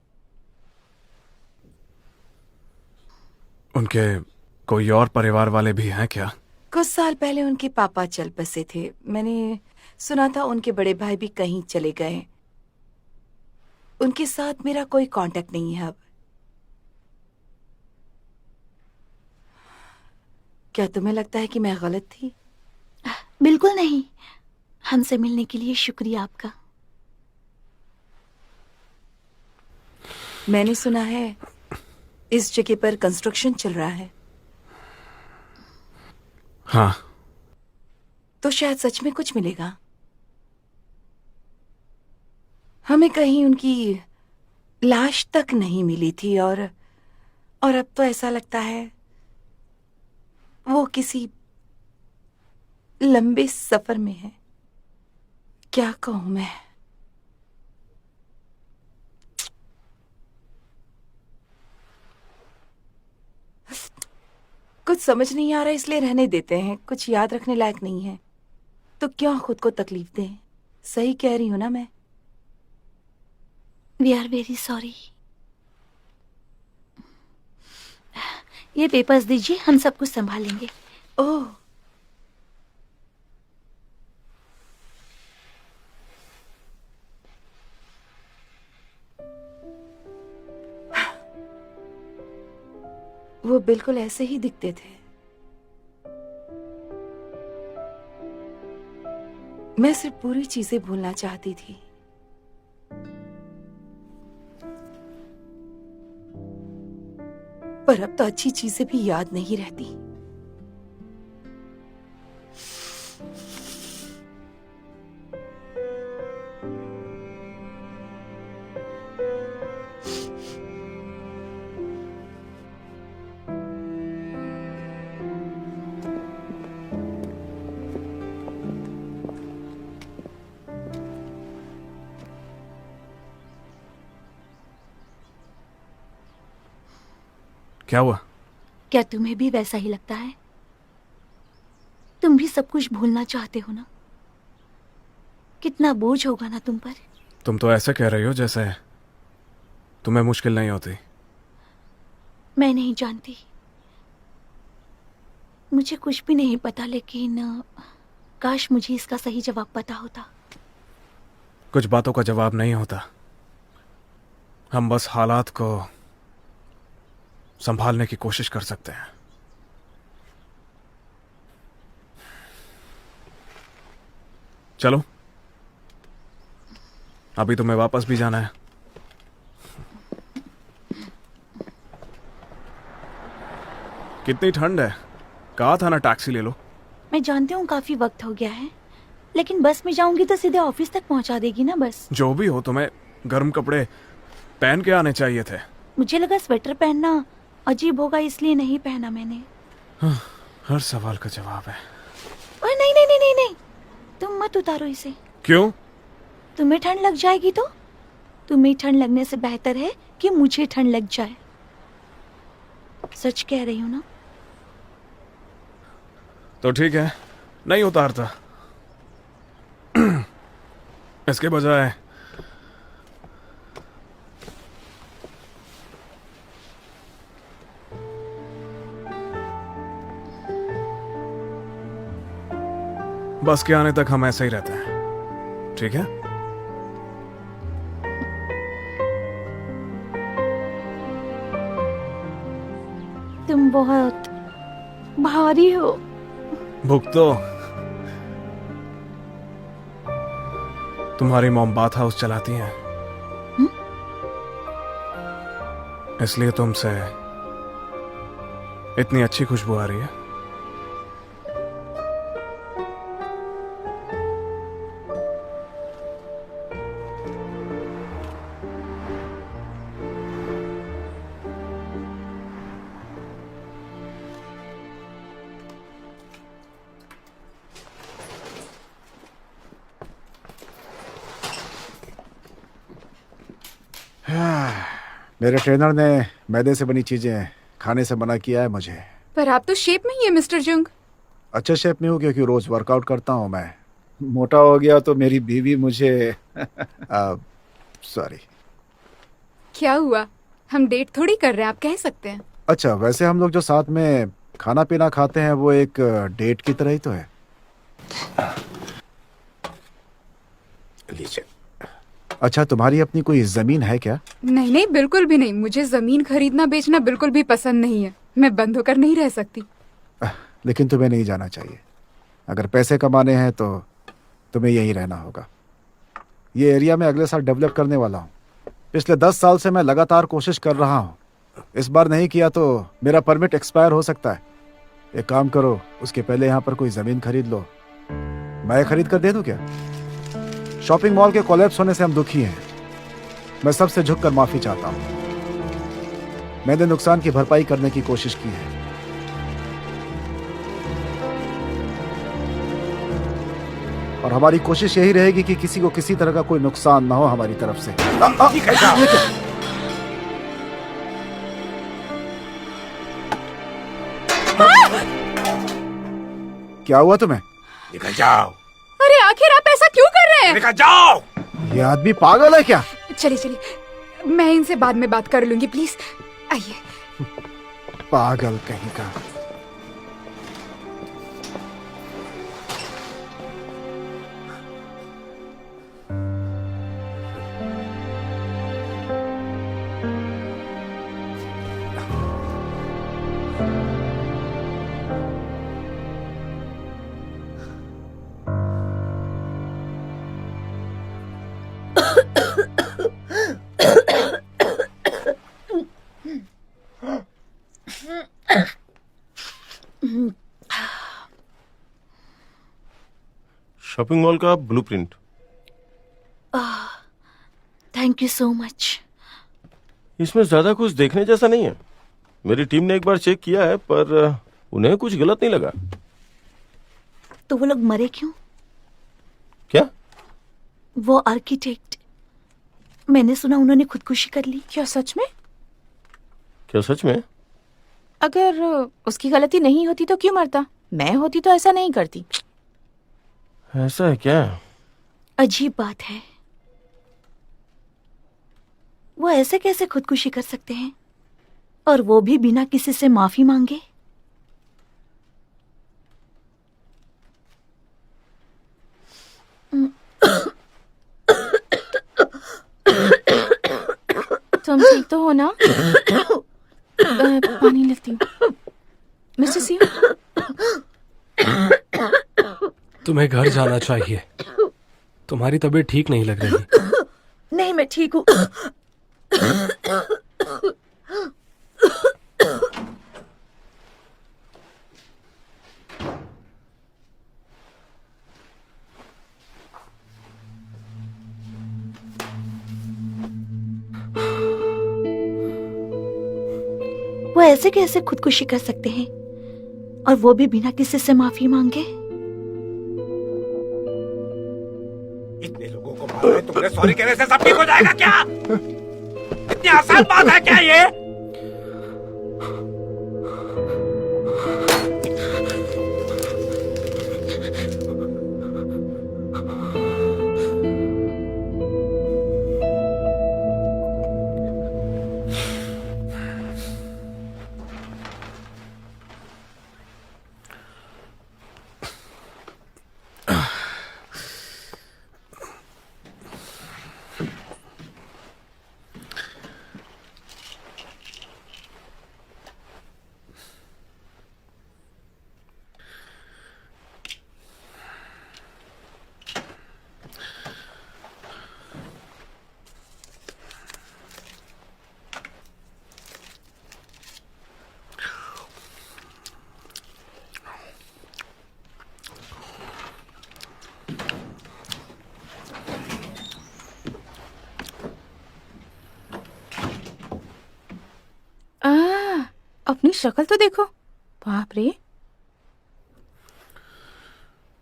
उनके कोई और परिवार वाले भी हैं क्या? कुछ साल पहले उनके पापा चल बसे थे। मैंने सुना था उनके बड़े भाई भी कहीं चले गए। उनके साथ मेरा कोई कांटेक्ट नहीं है अब। क्या तुम्हें लगता है कि मैं गलत थी? बिल्कुल नहीं। हमसे मिलने के लिए शुक्रिया आपका। मैंने सुना है इस जगह पर कंस्ट्रक्शन चल रहा है। हाँ। तो शायद सच में कुछ मिलेगा। हमें कहीं उनकी लाश तक नहीं मिली थी और अब तो ऐसा लगता है वो किसी लंबे सफर में है। क्या कहूं मैं? कुछ समझ नहीं आ रहा, इसलिए रहने देते हैं। कुछ याद रखने लायक नहीं है तो क्यों खुद को तकलीफ दें। सही कह रही हूं ना मैं? We are very sorry. ये पेपर्स दीजिए, हम सब कुछ संभालेंगे। ओह, वो बिल्कुल ऐसे ही दिखते थे। मैं सिर्फ पूरी चीजें भूलना चाहती थी। पर अब तो अच्छी चीजें भी याद नहीं रहती। क्या हुआ? क्या तुम्हें भी वैसा ही लगता है? तुम भी सब कुछ भूलना चाहते हो ना? कितना बोझ होगा ना तुम पर। तुम तो ऐसे कह रही हो जैसे तुम्हें मुश्किल नहीं होती। मैं नहीं जानती, मुझे कुछ भी नहीं पता, लेकिन काश मुझे इसका सही जवाब पता होता। कुछ बातों का जवाब नहीं होता, हम बस हालात को संभालने की कोशिश कर सकते हैं। चलो, अभी तुम्हें वापस भी जाना है। कितनी ठंड है, कहा था ना टैक्सी ले लो। मैं जानती हूँ काफी वक्त हो गया है, लेकिन बस में जाऊंगी तो सीधे ऑफिस तक पहुंचा देगी ना बस। जो भी हो, तुम्हें गर्म कपड़े पहन के आने चाहिए थे। मुझे लगा स्वेटर पहनना अजीब होगा, इसलिए नहीं पहना मैंने। हर सवाल का जवाब है। ओए नहीं नहीं नहीं नहीं नहीं, तुम मत उतारो इसे। क्यों? तुम्हें ठंड लग जाएगी तो? तुम्हें ठंड लगने से बेहतर है कि मुझे ठंड लग जाए। सच कह रही हूँ ना? तो ठीक है, नहीं उतारता। इसके बजाय बस के आने तक हम ऐसे ही रहते हैं, ठीक है? तुम बहुत भारी हो। भुगतो। तुम्हारी मॉम बाथ हाउस चलाती हैं, इसलिए तुमसे इतनी अच्छी खुशबू आ रही है। मेरे ट्रेनर ने मैदे से बनी चीजें खाने से मना किया है मुझे। पर आप तो शेप में ही है मिस्टर जुंग। अच्छे शेप में हूँ क्योंकि रोज वर्कआउट करता हूँ मैं। मोटा हो गया तो मेरी बीवी मुझे सॉरी। क्या हुआ? हम डेट थोड़ी कर रहे हैं, आप कह सकते हैं। अच्छा, वैसे हम लोग जो साथ में खाना पीना खाते हैं वो एक डेट की तरह ही तो है। लीजिए। अच्छा, तुम्हारी अपनी कोई जमीन है क्या? नहीं नहीं, बिल्कुल भी नहीं। मुझे जमीन खरीदना बेचना बिल्कुल भी पसंद नहीं है। मैं बंद होकर नहीं रह सकती। लेकिन तुम्हें नहीं जाना चाहिए। अगर पैसे कमाने हैं तो तुम्हें यहीं रहना होगा। ये एरिया मैं अगले साल डेवलप करने वाला हूँ। पिछले 10 साल से मैं लगातार कोशिश कर रहा हूँ। इस बार नहीं किया तो मेरा परमिट एक्सपायर हो सकता है। एक काम करो, उसके पहले यहाँ पर कोई जमीन खरीद लो। मैं खरीद कर दे दूँ क्या? शॉपिंग मॉल के कोलैप्स होने से हम दुखी हैं। मैं सबसे झुककर माफी चाहता हूँ। मैंने नुकसान की भरपाई करने की कोशिश की है। और हमारी कोशिश यही रहेगी कि किसी को किसी तरह का कोई नुकसान ना हो हमारी तरफ से। क्या हुआ तुम्हें? निकल जाओ। अरे आखिर आप ऐसा क्यों कर रहे हैं? निकल जाओ। ये आदमी पागल है क्या? चलिए चलिए, मैं इनसे बाद में बात कर लूंगी, प्लीज आइए। पागल कहीं का। शॉपिंग मॉल का blueprint. Thank you so much. इसमें ज्यादा कुछ देखने जैसा नहीं है। मेरी टीम ने एक बार चेक किया है, पर उन्हें कुछ गलत नहीं लगा। तो वो लोग मरे क्यों? क्या? वो आर्किटेक्ट, मैंने सुना उन्होंने खुदकुशी कर ली। क्या सच में? क्या सच में? अगर उसकी गलती नहीं होती तो क्यों मरता? मैं होती तो ऐसा नहीं करती। ऐसा है क्या? अजीब बात है, वो ऐसे कैसे खुदकुशी कर सकते हैं, और वो भी बिना किसी से माफी मांगे? तुम ठीक तो हो ना? पानी लेती हूँ। मिस्टर सियो, तुम्हें घर जाना चाहिए। तुम्हारी तबीयत ठीक नहीं लग रही। नहीं, मैं ठीक हूँ। वो ऐसे कैसे खुदकुशी कर सकते हैं, और वो भी बिना किसी से माफी मांगे? इतने लोगों को मारा है तुमने, सॉरी कहने से सब ठीक हो जाएगा क्या? इतनी आसान बात है क्या ये? अपनी शक्ल तो देखो। बाप रे,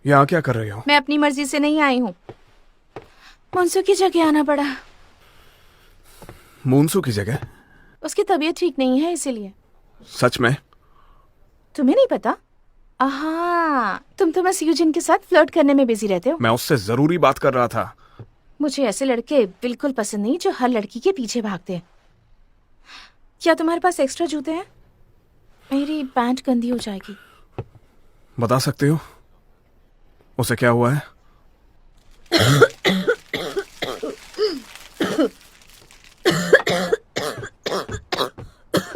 यहाँ क्या कर रही हो? मैं अपनी मर्जी से नहीं आई हूँ। मुंसू की जगह आना पड़ा। मूनसू की जगह? उसकी तबीयत ठीक नहीं है इसीलिए। सच में? तुम्हें नहीं पता? तुम तो बस यूजिन के साथ फ्लर्ट करने में बिजी रहते हो। मैं उससे जरूरी बात कर रहा था। मुझे ऐसे लड़के बिल्कुल पसंद नहीं जो हर लड़की के पीछे भागते हैं। क्या तुम्हारे पास एक्स्ट्रा जूते हैं? मेरी पैंट गंदी हो जाएगी। बता सकते हो उसे क्या हुआ है?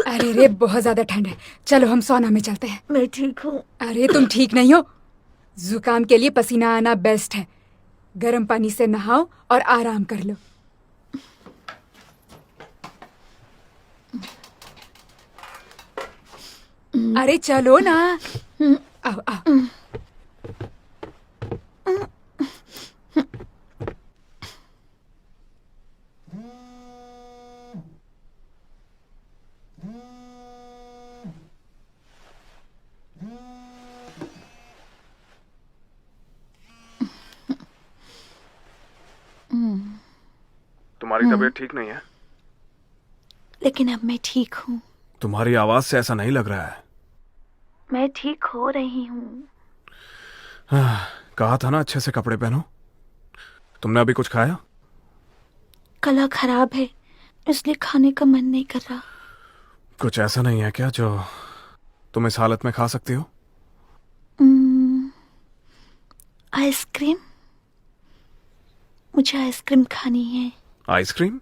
अरे रे, बहुत ज्यादा ठंड है, चलो हम सौना में चलते हैं। मैं ठीक हूँ। अरे तुम ठीक नहीं हो। जुकाम के लिए पसीना आना बेस्ट है। गर्म पानी से नहाओ और आराम कर लो। अरे चलो ना, आओ आओ। तुम्हारी तबीयत ठीक नहीं है? लेकिन अब मैं ठीक हूँ। तुम्हारी आवाज से ऐसा नहीं लग रहा है। मैं ठीक हो रही हूँ। कहा था ना अच्छे से कपड़े पहनो। तुमने अभी कुछ खाया? गला खराब है, इसलिए खाने का मन नहीं कर रहा। कुछ ऐसा नहीं है क्या जो तुम इस हालत में खा सकती हो? आइसक्रीम, मुझे आइसक्रीम खानी है। आइसक्रीम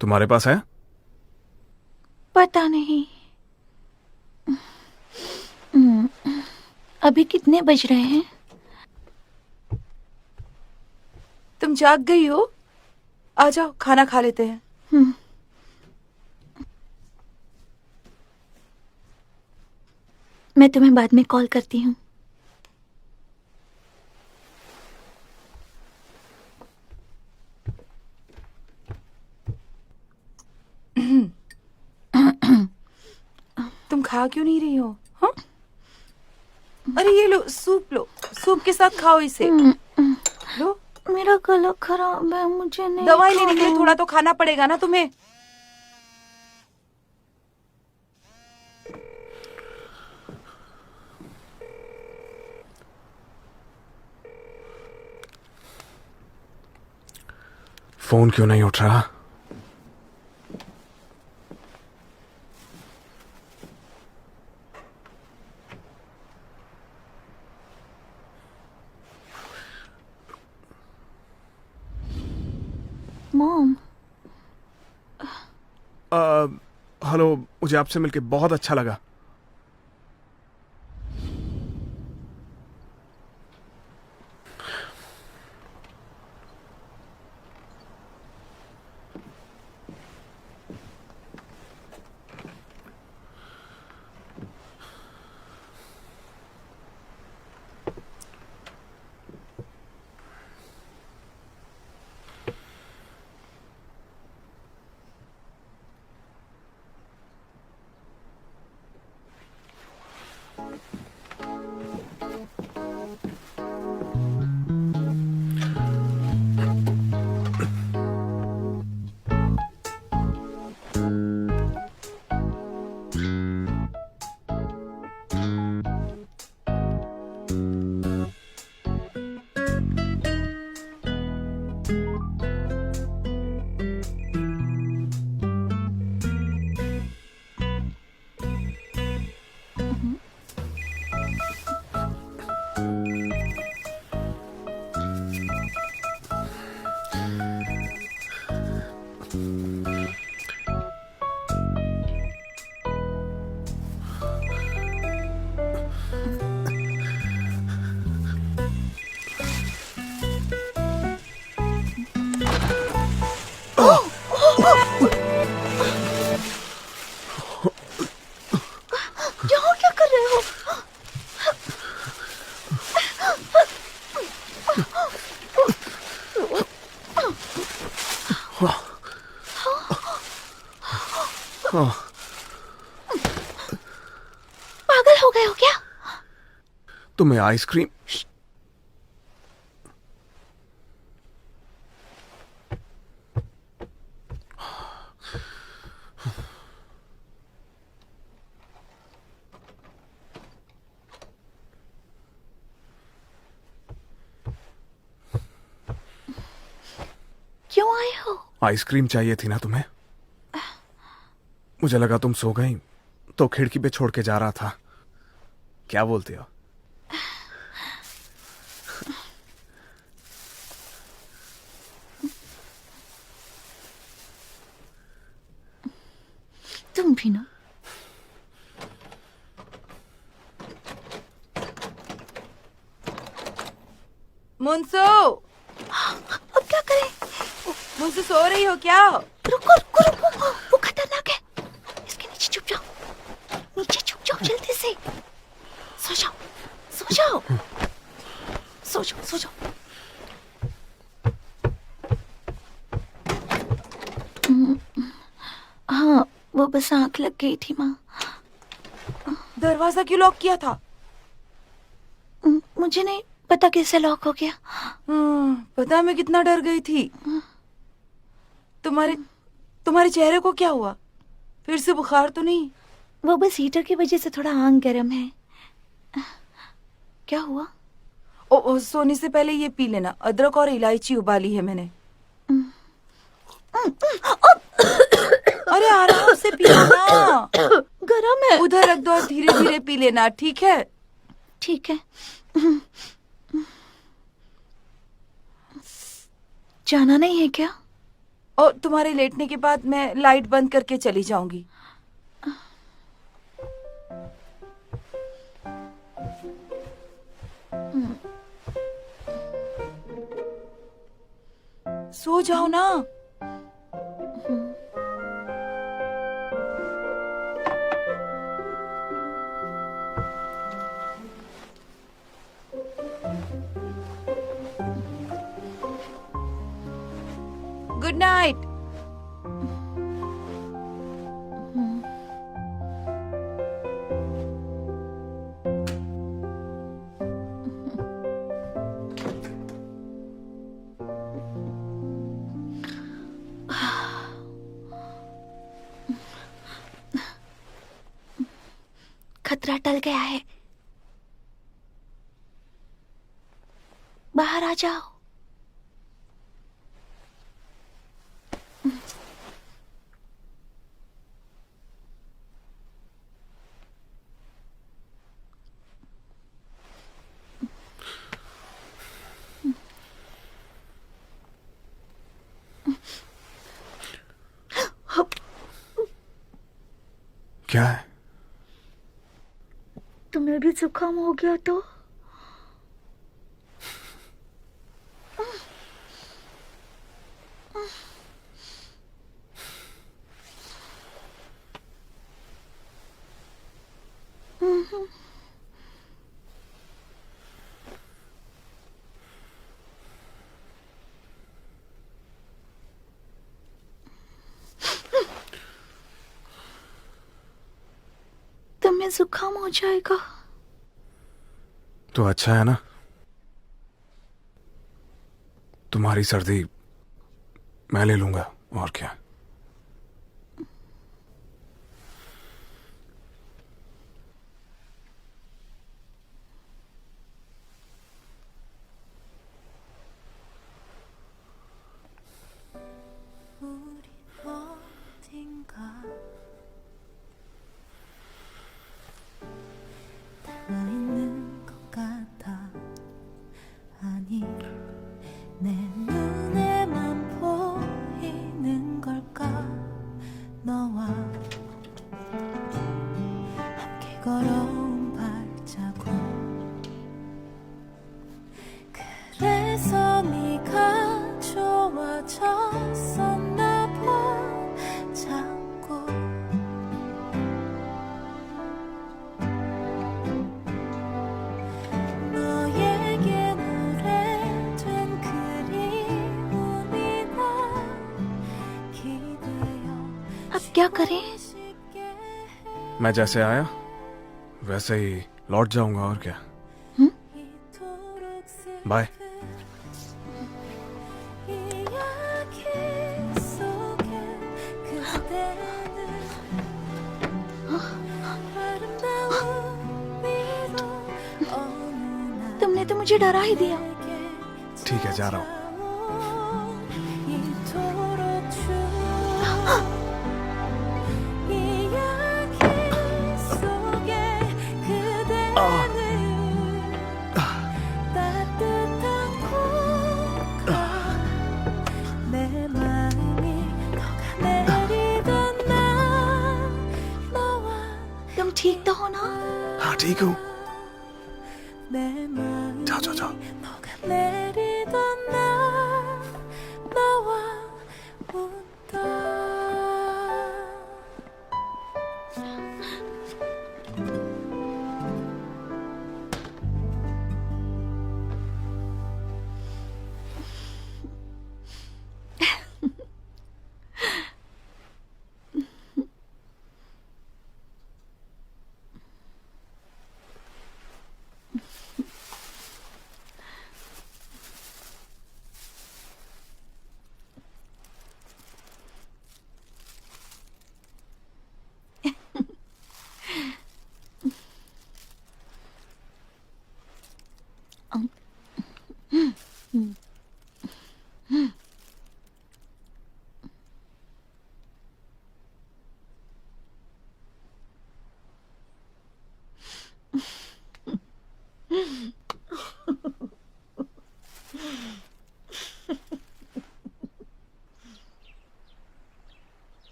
तुम्हारे पास है? पता नहीं। अभी कितने बज रहे हैं? तुम जाग गई हो? आ जाओ, खाना खा लेते हैं। मैं तुम्हें बाद में कॉल करती हूँ। तुम खा क्यों नहीं रही हो? हाँ? अरे ये लो, सूप लो, सूप के साथ खाओ इसे। लो, मेरा गला खराब है, मुझे नहीं दवाई लेने के लिए खाना। थोड़ा तो खाना पड़ेगा ना तुम्हें। फोन क्यों नहीं उठ रहा? मॉम, हेलो, मुझे आपसे मिलके बहुत अच्छा लगा। यहाँ क्या कर रहे हो? पागल हो गए हो क्या? तुम्हें आइसक्रीम क्यों आए हो? आइसक्रीम चाहिए थी ना तुम्हें? मुझे लगा तुम सो गई तो खिड़की पे छोड़ के जा रहा था। क्या बोलते हो? तुम भी ना। मुंसो, अब क्या करें? मुंसो सो रही हो क्या? रुको रुको रुको, वो खतरनाक है। इसके नीचे छुप जाओ, नीचे छुप जाओ जल्दी से। सो जाओ, सो जाओ, सो जाओ, सो जाओ। हाँ, वो बस आंख लग गई थी माँ। दरवाजा क्यों लॉक किया था? मुझे नहीं पता कैसे लॉक हो गया। पता मैं कितना डर गई थी। तुम्हारे चेहरे को क्या हुआ? फिर से बुखार तो नहीं? वो बस हीटर की वजह से थोड़ा आंख गर्म है। क्या हुआ? सोने से पहले ये पी लेना, अदरक और इलायची उबाली है मैंने। अरे आराम से पी लेना। गरम है। उधर रख दो और धीरे धीरे पी लेना, ठीक है? ठीक है। जाना नहीं है क्या? और तुम्हारे लेटने के बाद मैं लाइट बंद करके चली जाऊंगी। सो जाओ ना। Good night. खतरा टल गया है, बाहर आ जाओ। क्या है? तुम्हें भी जुकाम हो गया तो? तुम्हें जुकाम हो जाएगा तो अच्छा है ना, तुम्हारी सर्दी मैं ले लूंगा, और क्या। 있는 것 같아. 아니 내 눈에만 보이는 걸까. 너와 함께 걸어온 발자국. 그래서 네가 좋아졌었나 봐. 자꾸 अब क्या करें? मैं जैसे आया वैसे ही लौट जाऊंगा, और क्या। बाय। तुमने तो मुझे डरा ही दिया। ठीक है, जा रहा हूँ। तुम ठीक तो हो ना? हाँ ठीक हूँ। जाओ जाओ जाओ।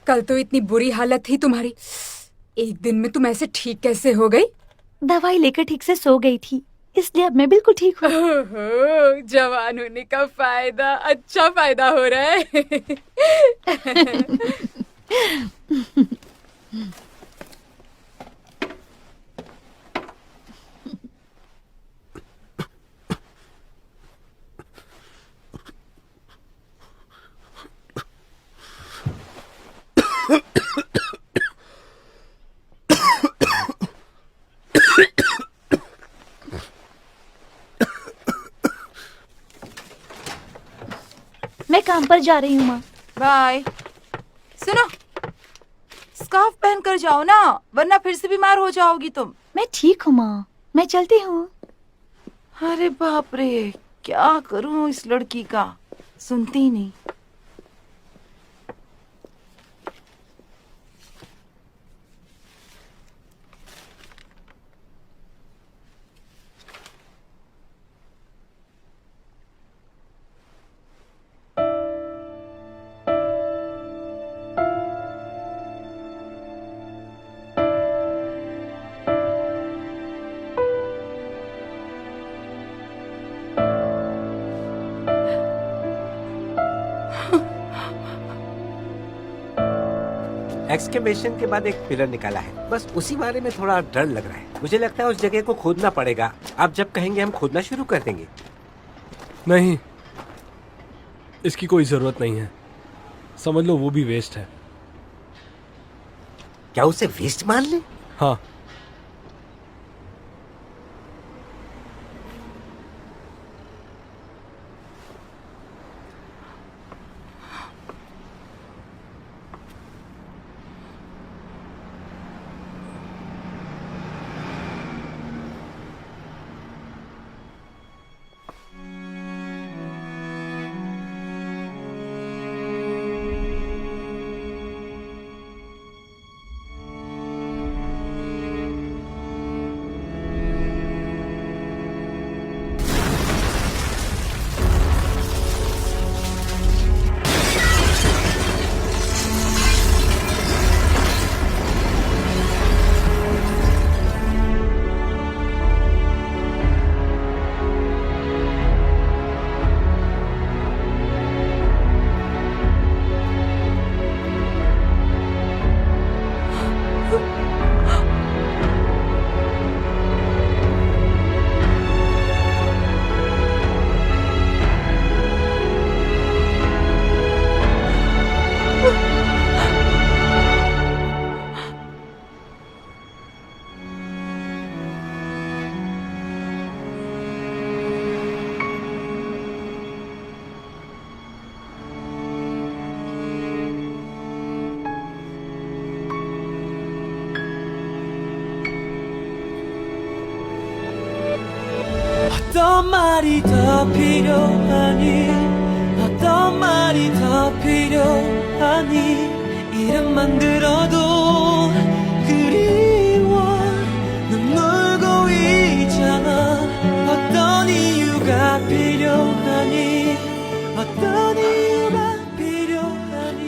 कल तो इतनी बुरी हालत थी तुम्हारी, एक दिन में तुम ऐसे ठीक कैसे हो गई? दवाई लेकर ठीक से सो गई थी, इसलिए अब मैं बिल्कुल ठीक हूँ। ओहो, जवान होने का फायदा, अच्छा फायदा हो रहा है। मैं काम पर जा रही हूँ माँ। बाय। सुनो, स्कार्फ पहन कर जाओ ना, वरना फिर से बीमार हो जाओगी तुम। मैं ठीक हूँ माँ, मैं चलती हूँ। अरे बाप रे, क्या करूं इस लड़की का, सुनती ही नहीं। एक्सकेवेशन के बाद एक पिलर निकाला है, बस उसी बारे में थोड़ा डर लग रहा है। मुझे लगता है उस जगह को खोदना पड़ेगा। आप जब कहेंगे हम खोदना शुरू कर देंगे। नहीं, इसकी कोई जरूरत नहीं है। समझ लो वो भी वेस्ट है। क्या उसे वेस्ट मान ले? हाँ। 어떤 말이 더 필요하니 어떤 말이 더 필요하니 이름만 들어도 그리워 눈물고 있잖아 어떤 이유가 필요하니 어떤 이유가 필요하니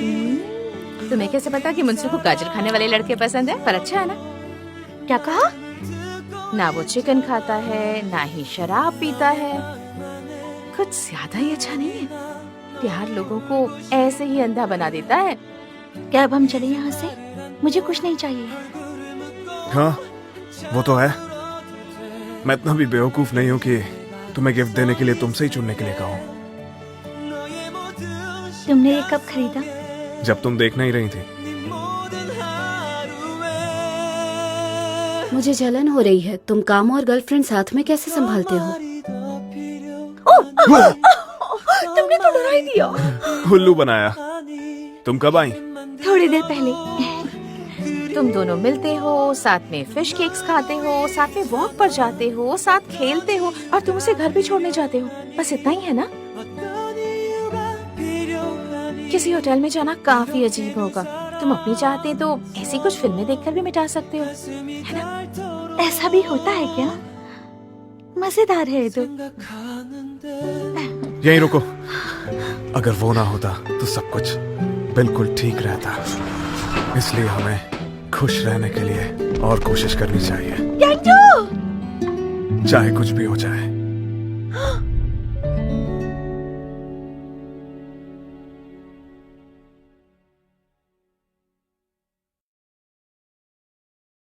तुम्हें कैसे पता कि मुंशी को गाजर खाने वाले लड़के पसंद है? पर अच्छा है ना? क्या कहा? ना वो चिकन खाता है, ना ही शराब पीता है। कुछ ज्यादा ही अच्छा नहीं है? प्यार लोगों को ऐसे ही अंधा बना देता है। क्या अब हम चले यहाँ से? मुझे कुछ नहीं चाहिए। हाँ, वो तो है। मैं इतना भी बेवकूफ नहीं हूँ कि तुम्हें गिफ्ट देने के लिए तुमसे ही चुनने के लिए कहूँ। तुमने ये कब खरीदा? जब तुम देखने ही रही थी। मुझे जलन हो रही है। तुम काम और गर्लफ्रेंड साथ में कैसे संभालते हो? तुमने तो डरा ही दिया। उल्लू बनाया। तुम कब आई? थोड़ी देर पहले। तुम दोनों मिलते हो, साथ में फिश केक्स खाते हो, साथ में वॉक पर जाते हो, साथ खेलते हो और तुम उसे घर भी छोड़ने जाते हो। बस इतना ही है ना? किसी होटल में जाना काफी अजीब होगा। तुम अपनी चाहते तो ऐसी कुछ फिल्में देखकर भी मिटा सकते हो, है ना? ऐसा भी होता है क्या? मजेदार है तो। यहीं रुको। अगर वो ना होता तो सब कुछ बिल्कुल ठीक रहता। इसलिए हमें खुश रहने के लिए और कोशिश करनी चाहिए, चाहे कुछ भी हो जाए।